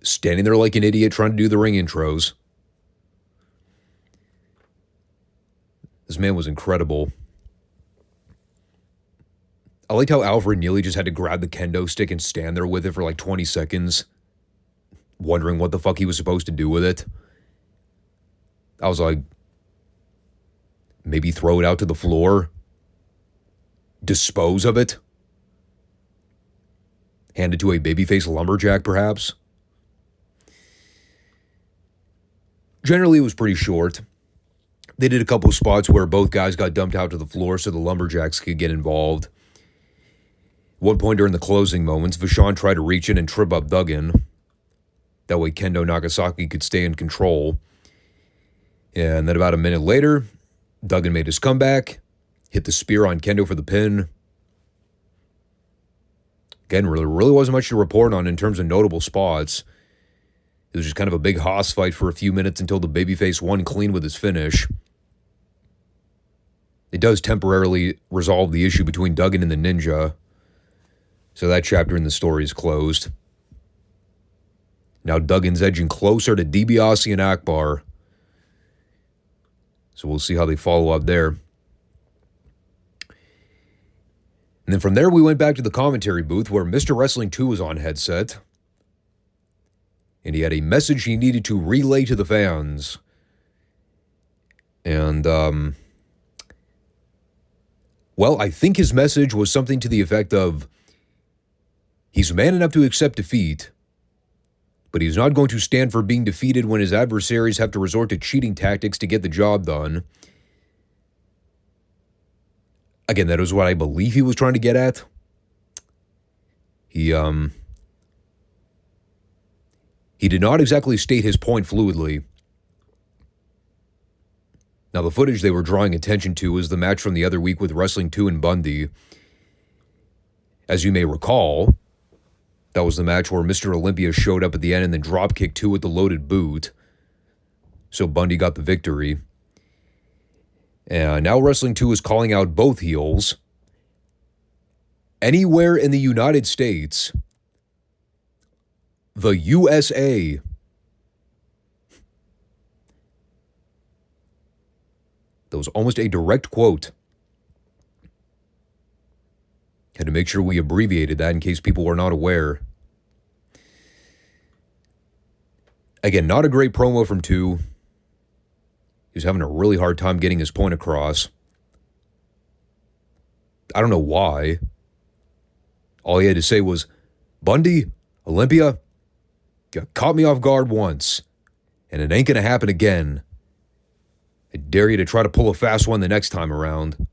S1: standing there like an idiot trying to do the ring intros. This man was incredible. I liked how Alfred Neely just had to grab the kendo stick and stand there with it for like 20 seconds, wondering what the fuck he was supposed to do with it. I was like, maybe throw it out to the floor? Dispose of it? handed to a babyface lumberjack, perhaps. Generally, it was pretty short. They did a couple of spots where both guys got dumped out to the floor so the lumberjacks could get involved. At one point during the closing moments, Vachon tried to reach in and trip up Duggan. That way Kendo Nagasaki could stay in control. And then about a minute later, Duggan made his comeback, hit the spear on Kendo for the pin. Again, really wasn't much to report on in terms of notable spots. It was just kind of a big hoss fight for a few minutes until the babyface won clean with his finish. It does temporarily resolve the issue between Duggan and the Ninja, so that chapter in the story is closed. Now Duggan's edging closer to DiBiase and Akbar, so we'll see how they follow up there. And then from there, we went back to the commentary booth where Mr. Wrestling 2 was on headset. And he had a message he needed to relay to the fans. And, well, I think his message was something to the effect of, he's man enough to accept defeat, but he's not going to stand for being defeated when his adversaries have to resort to cheating tactics to get the job done. Again, that is what I believe he was trying to get at. He did not exactly state his point fluidly. Now, the footage they were drawing attention to was the match from the other week with Wrestling 2 and Bundy. As you may recall, that was the match where Mr. Olympia showed up at the end and then dropkicked 2 with the loaded boot. So Bundy got the victory. And now Wrestling 2 is calling out both heels. Anywhere in the United States, the USA, that was almost a direct quote. Had to make sure we abbreviated that in case people were not aware. Again, not a great promo from 2. He was having a really hard time getting his point across. I don't know why. All he had to say was, Bundy, Olympia, you caught me off guard once, and it ain't going to happen again. I dare you to try to pull a fast one the next time around.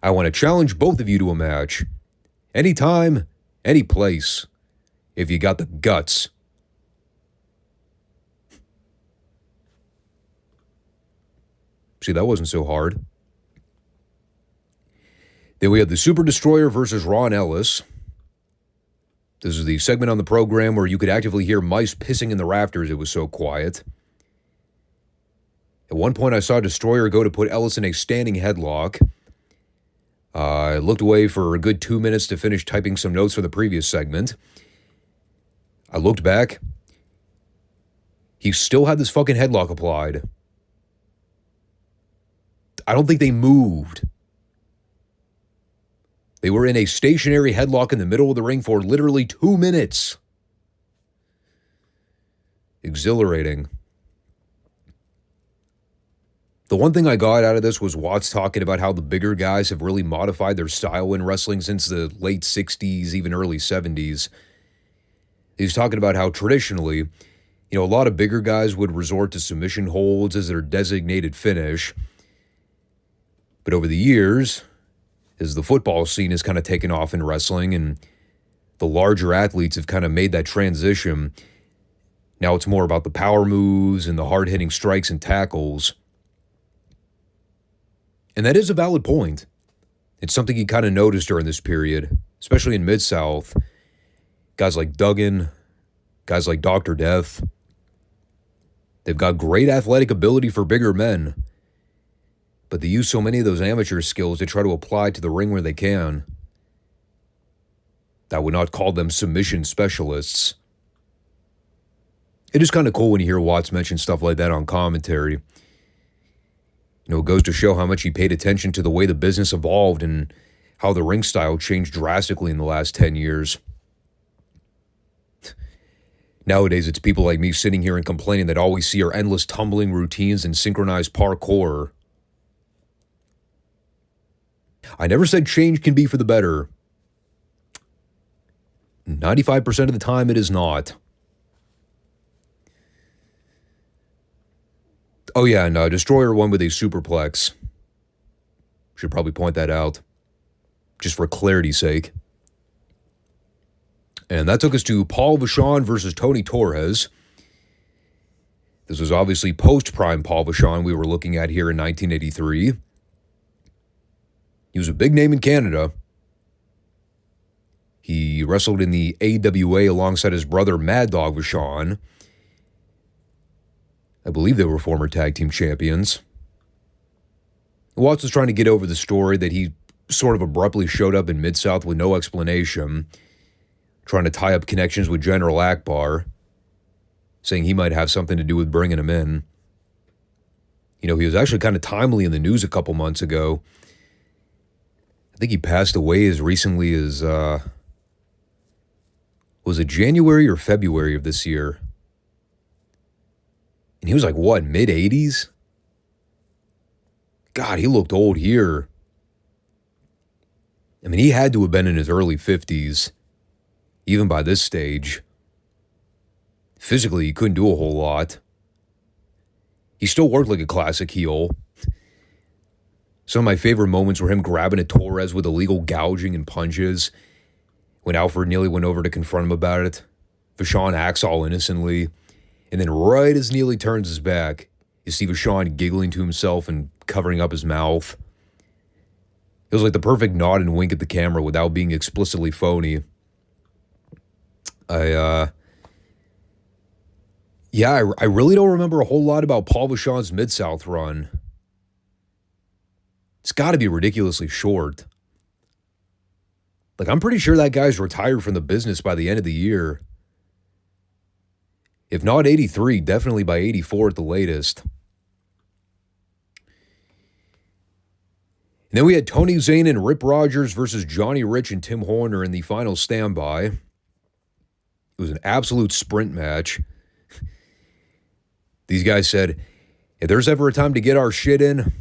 S1: I want to challenge both of you to a match. Anytime, any place, if you got the guts. See, that wasn't so hard. Then we have the Super Destroyer versus Ron Ellis. This is the segment on the program where you could actively hear mice pissing in the rafters. It was so quiet. At one point, I saw Destroyer go to put Ellis in a standing headlock. I looked away for a good 2 minutes to finish typing some notes for the previous segment. I looked back. He still had this fucking headlock applied. I don't think they moved. They were in a stationary headlock in the middle of the ring for literally 2 minutes. Exhilarating. The one thing I got out of this was Watts talking about how the bigger guys have really modified their style in wrestling since the late 60s, even early 70s. He's talking about how traditionally, a lot of bigger guys would resort to submission holds as their designated finish. But over the years, as the football scene has kind of taken off in wrestling and the larger athletes have kind of made that transition, now it's more about the power moves and the hard-hitting strikes and tackles. And that is a valid point. It's something you kind of noticed during this period, especially in Mid-South. Guys like Duggan, guys like Dr. Death, they've got great athletic ability for bigger men, but they use so many of those amateur skills to try to apply to the ring where they can. I would not call them submission specialists. It is kind of cool when you hear Watts mention stuff like that on commentary. It goes to show how much he paid attention to the way the business evolved and how the ring style changed drastically in the last 10 years. Nowadays, it's people like me sitting here and complaining that all we see are endless tumbling routines and synchronized parkour. I never said change can be for the better. 95% of the time, it is not. Oh, yeah, and Destroyer won with a superplex. Should probably point that out, just for clarity's sake. And that took us to Paul Vachon versus Tony Torres. This was obviously post-prime Paul Vachon we were looking at here in 1983. He was a big name in Canada. He wrestled in the AWA alongside his brother Mad Dog Vachon. I believe they were former tag team champions. Watts was trying to get over the story that he sort of abruptly showed up in Mid-South with no explanation, trying to tie up connections with General Akbar, saying he might have something to do with bringing him in. You know, he was actually kind of timely in the news a couple months ago. I think he passed away as recently as, was it January or February of this year? And he was like, what, mid-80s? God, he looked old here. I mean, he had to have been in his early 50s, even by this stage. Physically, he couldn't do a whole lot. He still worked like a classic heel. Some of my favorite moments were him grabbing at Torres with illegal gouging and punches. When Alfred Neely went over to confront him about it, Vachon acts all innocently. And then right as Neely turns his back, you see Vachon giggling to himself and covering up his mouth. It was like the perfect nod and wink at the camera without being explicitly phony. I really don't remember a whole lot about Paul Vachon's Mid-South run. It's got to be ridiculously short. Like, I'm pretty sure that guy's retired from the business by the end of the year. If not 83, definitely by 84 at the latest. And then we had Tony Zane and Rip Rogers versus Johnny Rich and Tim Horner in the final standby. It was an absolute sprint match. These guys said, if there's ever a time to get our shit in,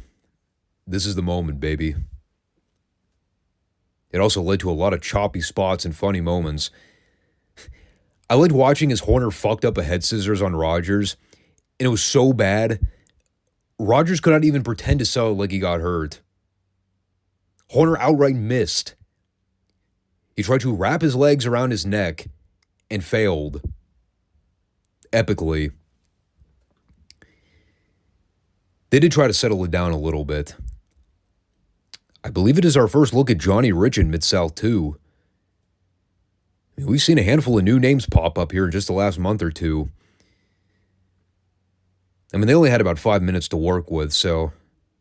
S1: this is the moment, baby. It also led to a lot of choppy spots and funny moments. I liked watching as Horner fucked up a head scissors on Rogers, and it was so bad, Rogers could not even pretend to sell it like he got hurt. Horner outright missed. He tried to wrap his legs around his neck and failed. Epically. They did try to settle it down a little bit. I believe it is our first look at Johnny Rich in Mid-South, too. I mean, we've seen a handful of new names pop up here in just the last month or two. I mean, they only had about 5 minutes to work with, so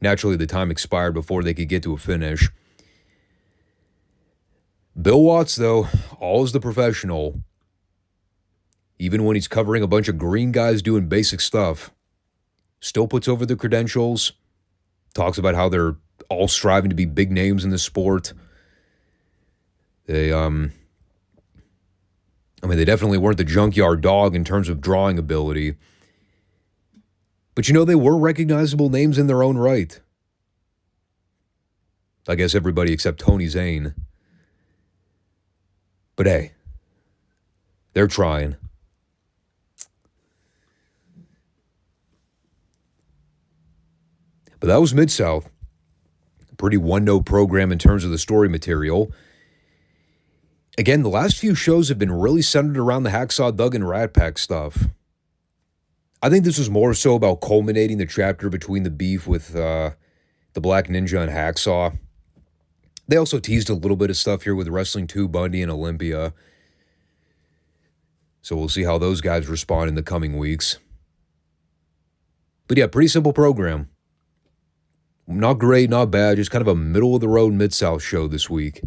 S1: naturally the time expired before they could get to a finish. Bill Watts, though, always the professional. Even when he's covering a bunch of green guys doing basic stuff, still puts over the credentials, talks about how they're all striving to be big names in the sport. They definitely weren't the junkyard dog in terms of drawing ability. But you know, they were recognizable names in their own right. I guess everybody except Tony Zane. But hey, they're trying. But that was Mid-South. Pretty one-note program in terms of the story material. Again, the last few shows have been really centered around the Hacksaw Duggan Rat Pack stuff. I think this was more so about culminating the chapter between the beef with the Black Ninja and Hacksaw. They also teased a little bit of stuff here with Wrestling 2, Bundy, and Olympia. So we'll see how those guys respond in the coming weeks. But yeah, pretty simple program. Not great, not bad, just kind of a middle-of-the-road Mid-South show this week.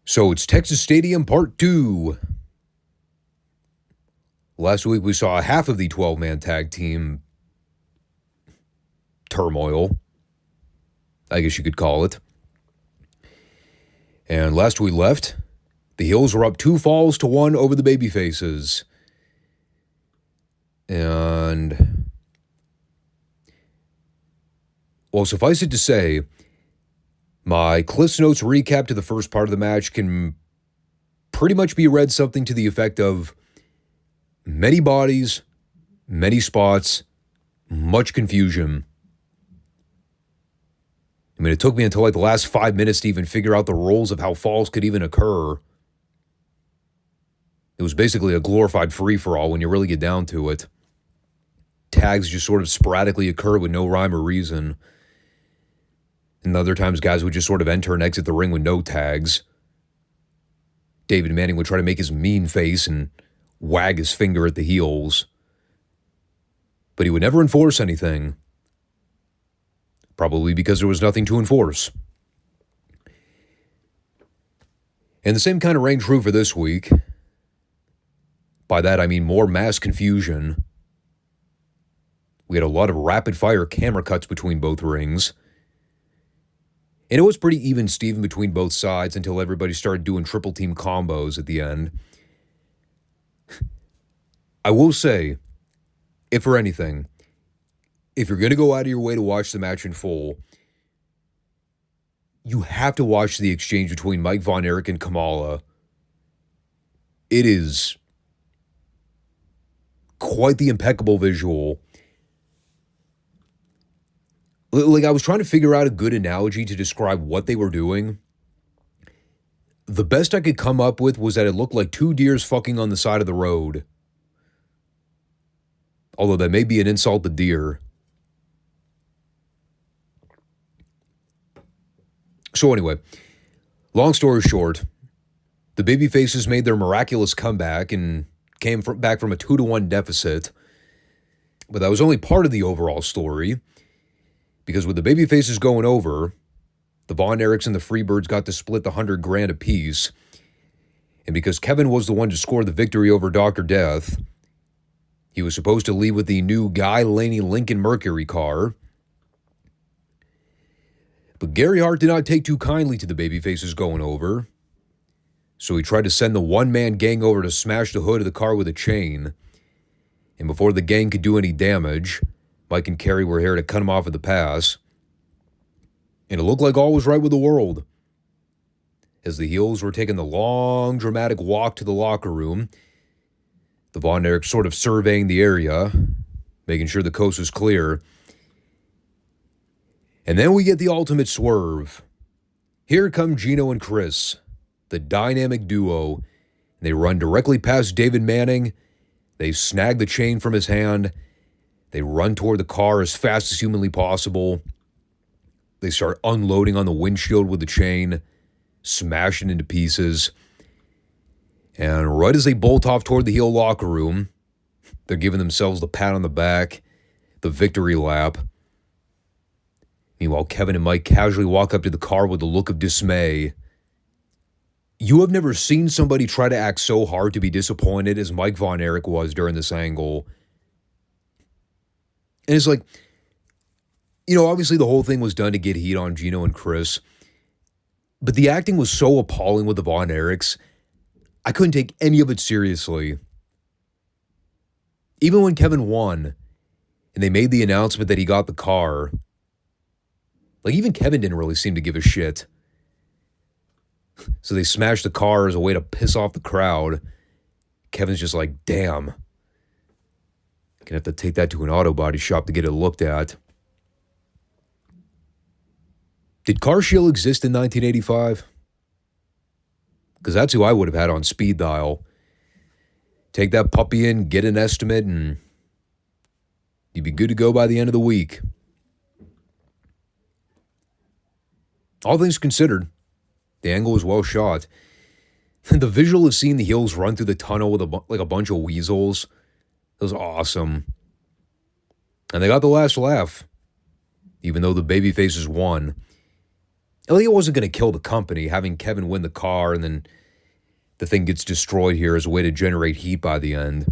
S1: So it's Texas Stadium Part 2. Last week we saw half of the 12-man tag team turmoil, I guess you could call it. And last we left, the heels were up 2 falls to 1 over the babyfaces. And well, suffice it to say, My Cliff's Notes recap to the first part of the match can pretty much be read something to the effect of many bodies, many spots, much confusion. I mean, it took me until like the last 5 minutes to even figure out the rules of how falls could even occur. It was basically a glorified free-for-all when you really get down to it. Tags just sort of sporadically occur with no rhyme or reason. And other times guys would just sort of enter and exit the ring with no tags. David Manning would try to make his mean face and wag his finger at the heels. But he would never enforce anything. Probably because there was nothing to enforce. And the same kind of rang true for this week. By that I mean more mass confusion. We had a lot of rapid-fire camera cuts between both rings. And it was pretty even Steven between both sides until everybody started doing triple team combos at the end. I will say, if for anything, if you're going to go out of your way to watch the match in full, you have to watch the exchange between Mike Von Erich and Kamala. It is quite the impeccable visual. Like, I was trying to figure out a good analogy to describe what they were doing. The best I could come up with was that it looked like two deers fucking on the side of the road. Although that may be an insult to deer. So anyway, long story short, the babyfaces made their miraculous comeback and came back from a 2-1 deficit. But that was only part of the overall story. Because with the babyfaces going over, the Von Erichs and the Freebirds got to split the $100,000 apiece. And because Kevin was the one to score the victory over Dr. Death, he was supposed to leave with the new Guy Laney Lincoln Mercury car. But Gary Hart did not take too kindly to the babyfaces going over. So he tried to send the one-man gang over to smash the hood of the car with a chain. And before the gang could do any damage, Mike and Kerry were here to cut him off at the pass. And it looked like all was right with the world. As the heels were taking the long, dramatic walk to the locker room, the Von Erichs sort of surveying the area, making sure the coast was clear. And then we get the ultimate swerve. Here come Gino and Chris, the dynamic duo. They run directly past David Manning. They snag the chain from his hand. They run toward the car as fast as humanly possible. They start unloading on the windshield with the chain, smashing into pieces. And right as they bolt off toward the heel locker room, they're giving themselves the pat on the back, the victory lap. Meanwhile, Kevin and Mike casually walk up to the car with a look of dismay. You have never seen somebody try to act so hard to be disappointed as Mike Von Erich was during this angle. And it's like, obviously the whole thing was done to get heat on Gino and Chris. But the acting was so appalling with the Von Erichs, I couldn't take any of it seriously. Even when Kevin won, and they made the announcement that he got the car, like even Kevin didn't really seem to give a shit. So they smashed the car as a way to piss off the crowd. Kevin's just like, damn. Gonna have to take that to an auto body shop to get it looked at. Did CarShield exist in 1985? Because that's who I would have had on speed dial. Take that puppy in, get an estimate, and you'd be good to go by the end of the week. All things considered, the angle was well shot. The visual of seeing the heels run through the tunnel with a bunch of weasels, it was awesome. And they got the last laugh, even though the babyfaces won. I think it wasn't going to kill the company, having Kevin win the car and then the thing gets destroyed here as a way to generate heat by the end.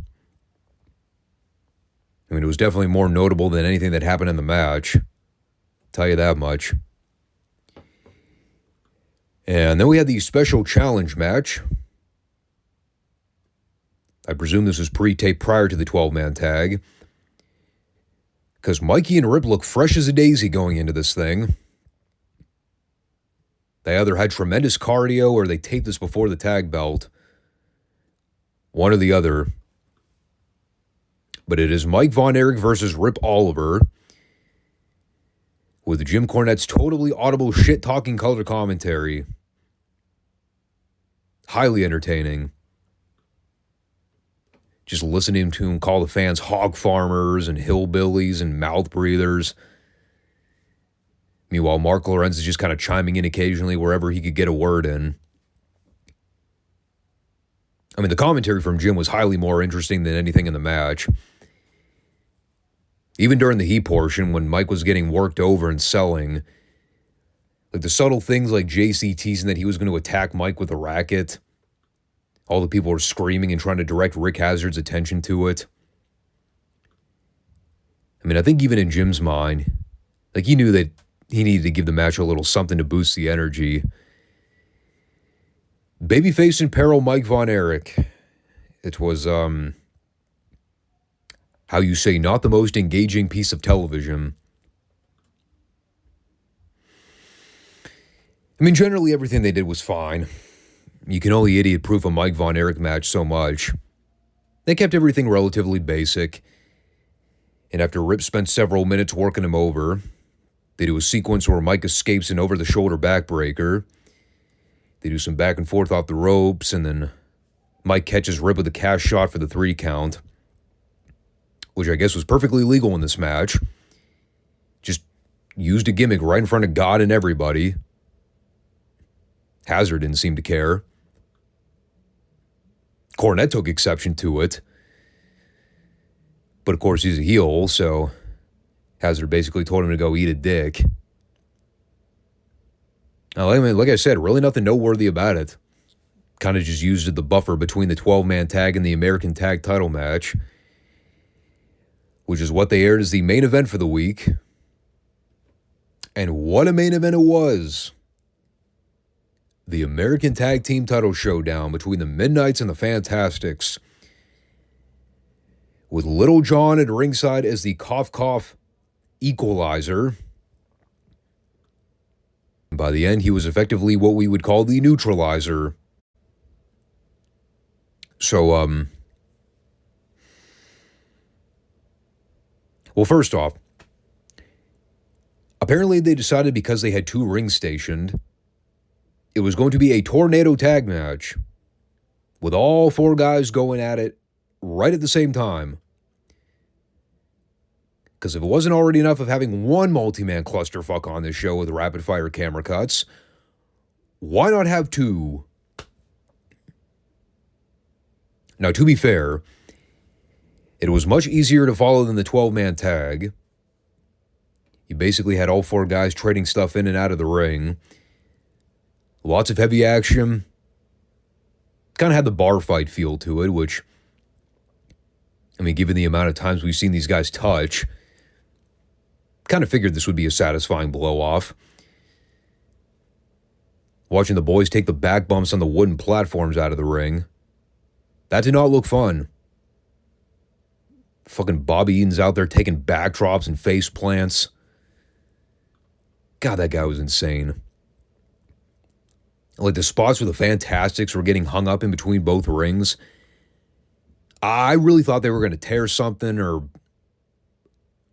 S1: I mean, it was definitely more notable than anything that happened in the match. I'll tell you that much. And then we had the special challenge match. I presume this was pre-taped prior to the 12-man tag. Because Mikey and Rip look fresh as a daisy going into this thing. They either had tremendous cardio or they taped this before the tag belt. One or the other. But it is Mike Von Erich versus Rip Oliver, with Jim Cornette's totally audible shit-talking color commentary. Highly entertaining. Just listening to him call the fans hog farmers and hillbillies and mouth breathers. Meanwhile, Mark Lorenz is just kind of chiming in occasionally wherever he could get a word in. I mean, the commentary from Jim was highly more interesting than anything in the match. Even during the heat portion, when Mike was getting worked over and selling, like the subtle things like JC teasing that he was going to attack Mike with a racket. All the people were screaming and trying to direct Rick Hazard's attention to it. I mean, I think even in Jim's mind, like he knew that he needed to give the match a little something to boost the energy. Babyface in peril, Mike Von Erich. It was, how you say, not the most engaging piece of television. I mean, generally everything they did was fine. You can only idiot-proof a Mike Von Erich match so much. They kept everything relatively basic. And after Rip spent several minutes working him over, they do a sequence where Mike escapes an over-the-shoulder backbreaker. They do some back and forth off the ropes, and then Mike catches Rip with a cash shot for the 3 count, which I guess was perfectly legal in this match. Just used a gimmick right in front of God and everybody. Hazard didn't seem to care. Cornette took exception to it. But of course he's a heel, so Hazard basically told him to go eat a dick. I mean, like I said, really nothing noteworthy about it. Kind of just used it the buffer between the 12-man tag and the American Tag title match, which is what they aired as the main event for the week. And what a main event it was. The American Tag Team title showdown between the Midnights and the Fantastics, with Little John at ringside as the cough equalizer. By the end, he was effectively what we would call the neutralizer. So, well, first off, apparently they decided because they had 2 rings stationed, it was going to be a tornado tag match with all 4 guys going at it right at the same time. Because if it wasn't already enough of having one multi-man clusterfuck on this show with rapid-fire camera cuts, why not have 2? Now, to be fair, it was much easier to follow than the 12-man tag. You basically had all 4 guys trading stuff in and out of the ring. Lots of heavy action. Kind of had the bar fight feel to it, which, I mean, given the amount of times we've seen these guys touch, kind of figured this would be a satisfying blow-off. Watching the boys take the back bumps on the wooden platforms out of the ring, that did not look fun. Fucking Bobby Eaton's out there taking backdrops and face plants. God, that guy was insane. Like the spots where the Fantastics were getting hung up in between both rings, I really thought they were going to tear something or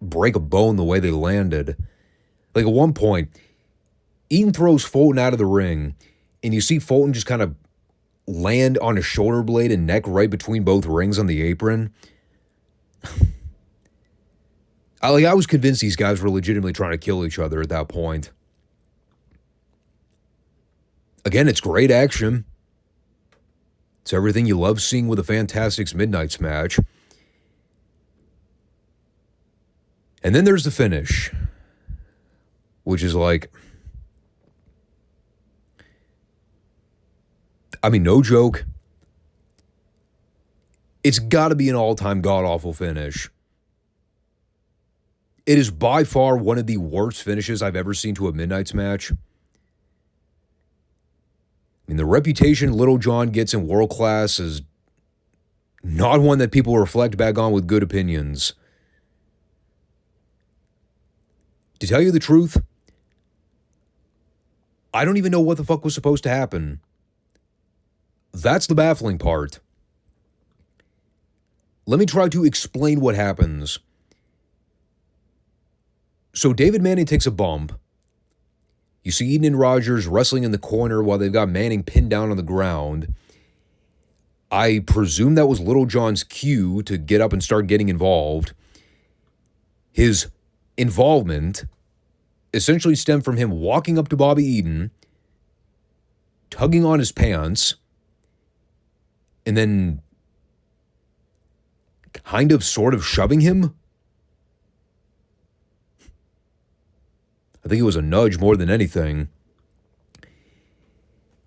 S1: break a bone the way they landed. Like at one point, Eaton throws Fulton out of the ring, and you see Fulton just kind of land on a shoulder blade and neck right between both rings on the apron. I was convinced these guys were legitimately trying to kill each other at that point. Again, it's great action. It's everything you love seeing with a Fantastics Midnights match. And then there's the finish, which is like, I mean, no joke. It's got to be an all-time god-awful finish. It is by far one of the worst finishes I've ever seen to a Midnights match. I mean, the reputation Little John gets in world class is not one that people reflect back on with good opinions. To tell you the truth, I don't even know what the fuck was supposed to happen. That's the baffling part. Let me try to explain what happens. So David Manning takes a bump. You see Eden and Rogers wrestling in the corner while they've got Manning pinned down on the ground. I presume that was Little John's cue to get up and start getting involved. His involvement essentially stemmed from him walking up to Bobby Eden, tugging on his pants, and then kind of sort of shoving him. I think it was a nudge more than anything.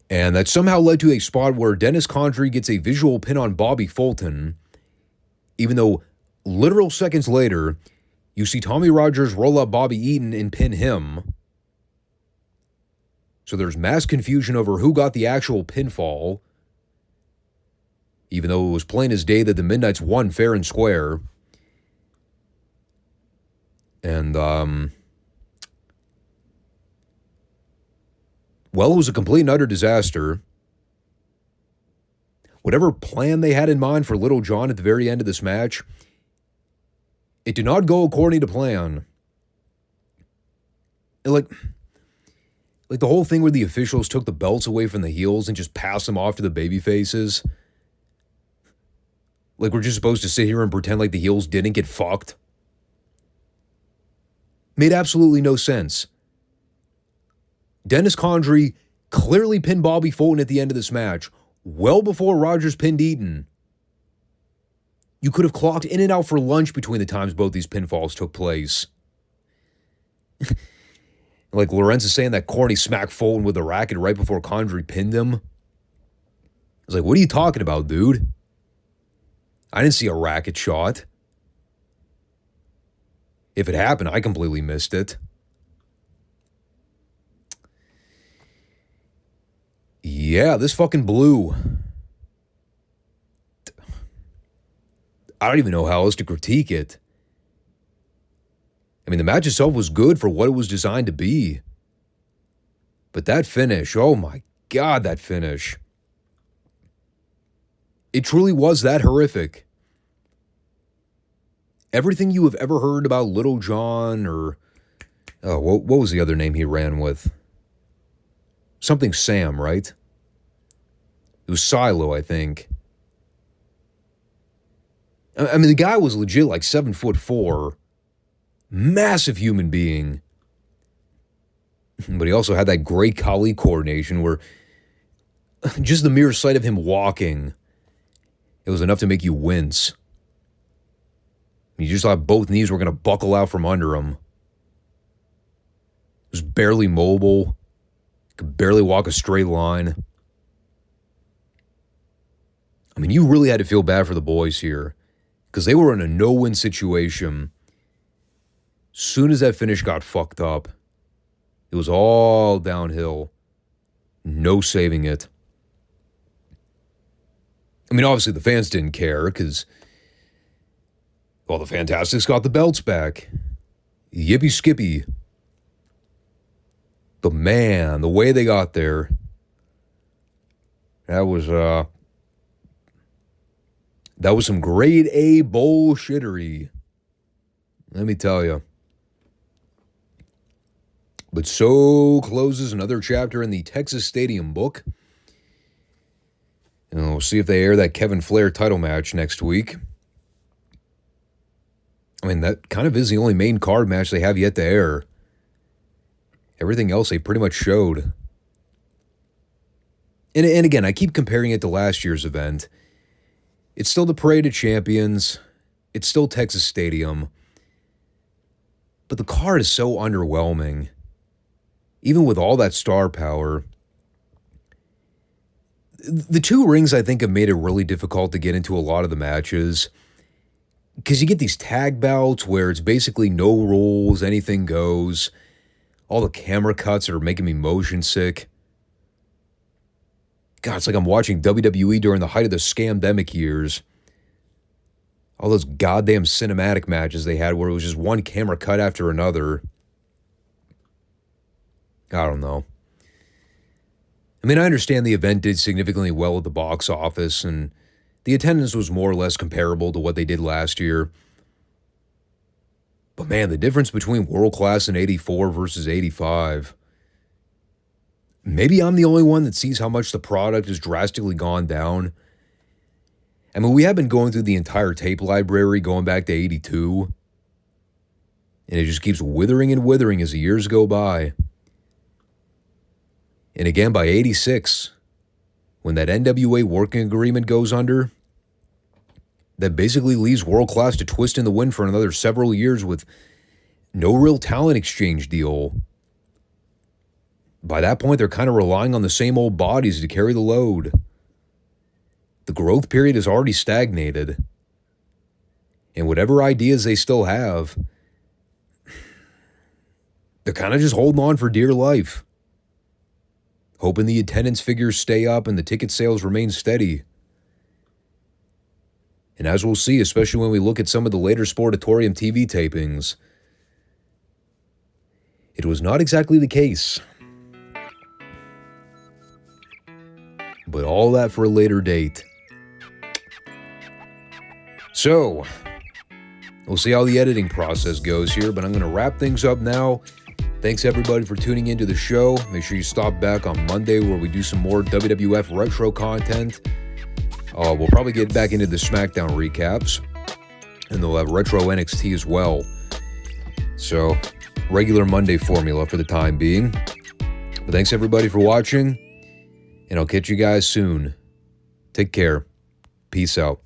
S1: And that somehow led to a spot where Dennis Condrey gets a visual pin on Bobby Fulton, even though literal seconds later, you see Tommy Rogers roll up Bobby Eaton and pin him. So there's mass confusion over who got the actual pinfall, even though it was plain as day that the Midnights won fair and square. And, well, it was a complete and utter disaster. Whatever plan they had in mind for Little John at the very end of this match, it did not go according to plan. Like the whole thing where the officials took the belts away from the heels and just passed them off to the baby faces. Like we're just supposed to sit here and pretend like the heels didn't get fucked. Made absolutely no sense. Dennis Condrey clearly pinned Bobby Fulton at the end of this match, well before Rogers pinned Eaton. You could have clocked in and out for lunch between the times both these pinfalls took place. Like Lorenz is saying that Corny smacked Fulton with a racket right before Condrey pinned him. I was like, what are you talking about, dude? I didn't see a racket shot. If it happened, I completely missed it. Yeah, this fucking blew. I don't even know how else to critique it. I mean, the match itself was good for what it was designed to be. But that finish, oh my God, that finish. It truly was that horrific. Everything you have ever heard about Little John or... Oh, what was the other name he ran with? Something Sam, right? It was Silo, I think. I mean, the guy was legit like 7'4", massive human being. But he also had that great colleague coordination where just the mere sight of him walking, it was enough to make you wince. You just thought both knees were going to buckle out from under him. He was barely mobile. Could barely walk a straight line. I mean, you really had to feel bad for the boys here because they were in a no-win situation. Soon as that finish got fucked up, it was all downhill. No saving it. I mean, obviously the fans didn't care because, well, the Fantastics got the belts back. Yippee skippy. But man, the way they got there, that was some grade A bullshittery. Let me tell you. But so closes another chapter in the Texas Stadium book. And we'll see if they air that Kevin Flair title match next week. I mean, that kind of is the only main card match they have yet to air. Everything else they pretty much showed. And again, I keep comparing it to last year's event. It's still the Parade of Champions. It's still Texas Stadium. But the card is so underwhelming. Even with all that star power. The two rings, I think, have made it really difficult to get into a lot of the matches. Because you get these tag bouts where it's basically no rules, anything goes. All the camera cuts are making me motion sick. God, it's like I'm watching WWE during the height of the scamdemic years. All those goddamn cinematic matches they had where it was just one camera cut after another. I don't know. I mean, I understand the event did significantly well at the box office, and the attendance was more or less comparable to what they did last year. But man, the difference between World Class in 84 versus 85. Maybe I'm the only one that sees how much the product has drastically gone down. I mean, we have been going through the entire tape library going back to 82. And it just keeps withering and withering as the years go by. And again, by 86, when that NWA working agreement goes under, that basically leaves World Class to twist in the wind for another several years with no real talent exchange deal. By that point, they're kind of relying on the same old bodies to carry the load. The growth period has already stagnated. And whatever ideas they still have, they're kind of just holding on for dear life. Hoping the attendance figures stay up and the ticket sales remain steady. And as we'll see, especially when we look at some of the later Sportatorium TV tapings, it was not exactly the case. But all that for a later date. So, we'll see how the editing process goes here, but I'm going to wrap things up now. Thanks everybody for tuning into the show. Make sure you stop back on Monday where we do some more WWF retro content. We'll probably get back into the SmackDown recaps. And they'll have retro NXT as well. So, regular Monday formula for the time being. But thanks everybody for watching. And I'll catch you guys soon. Take care. Peace out.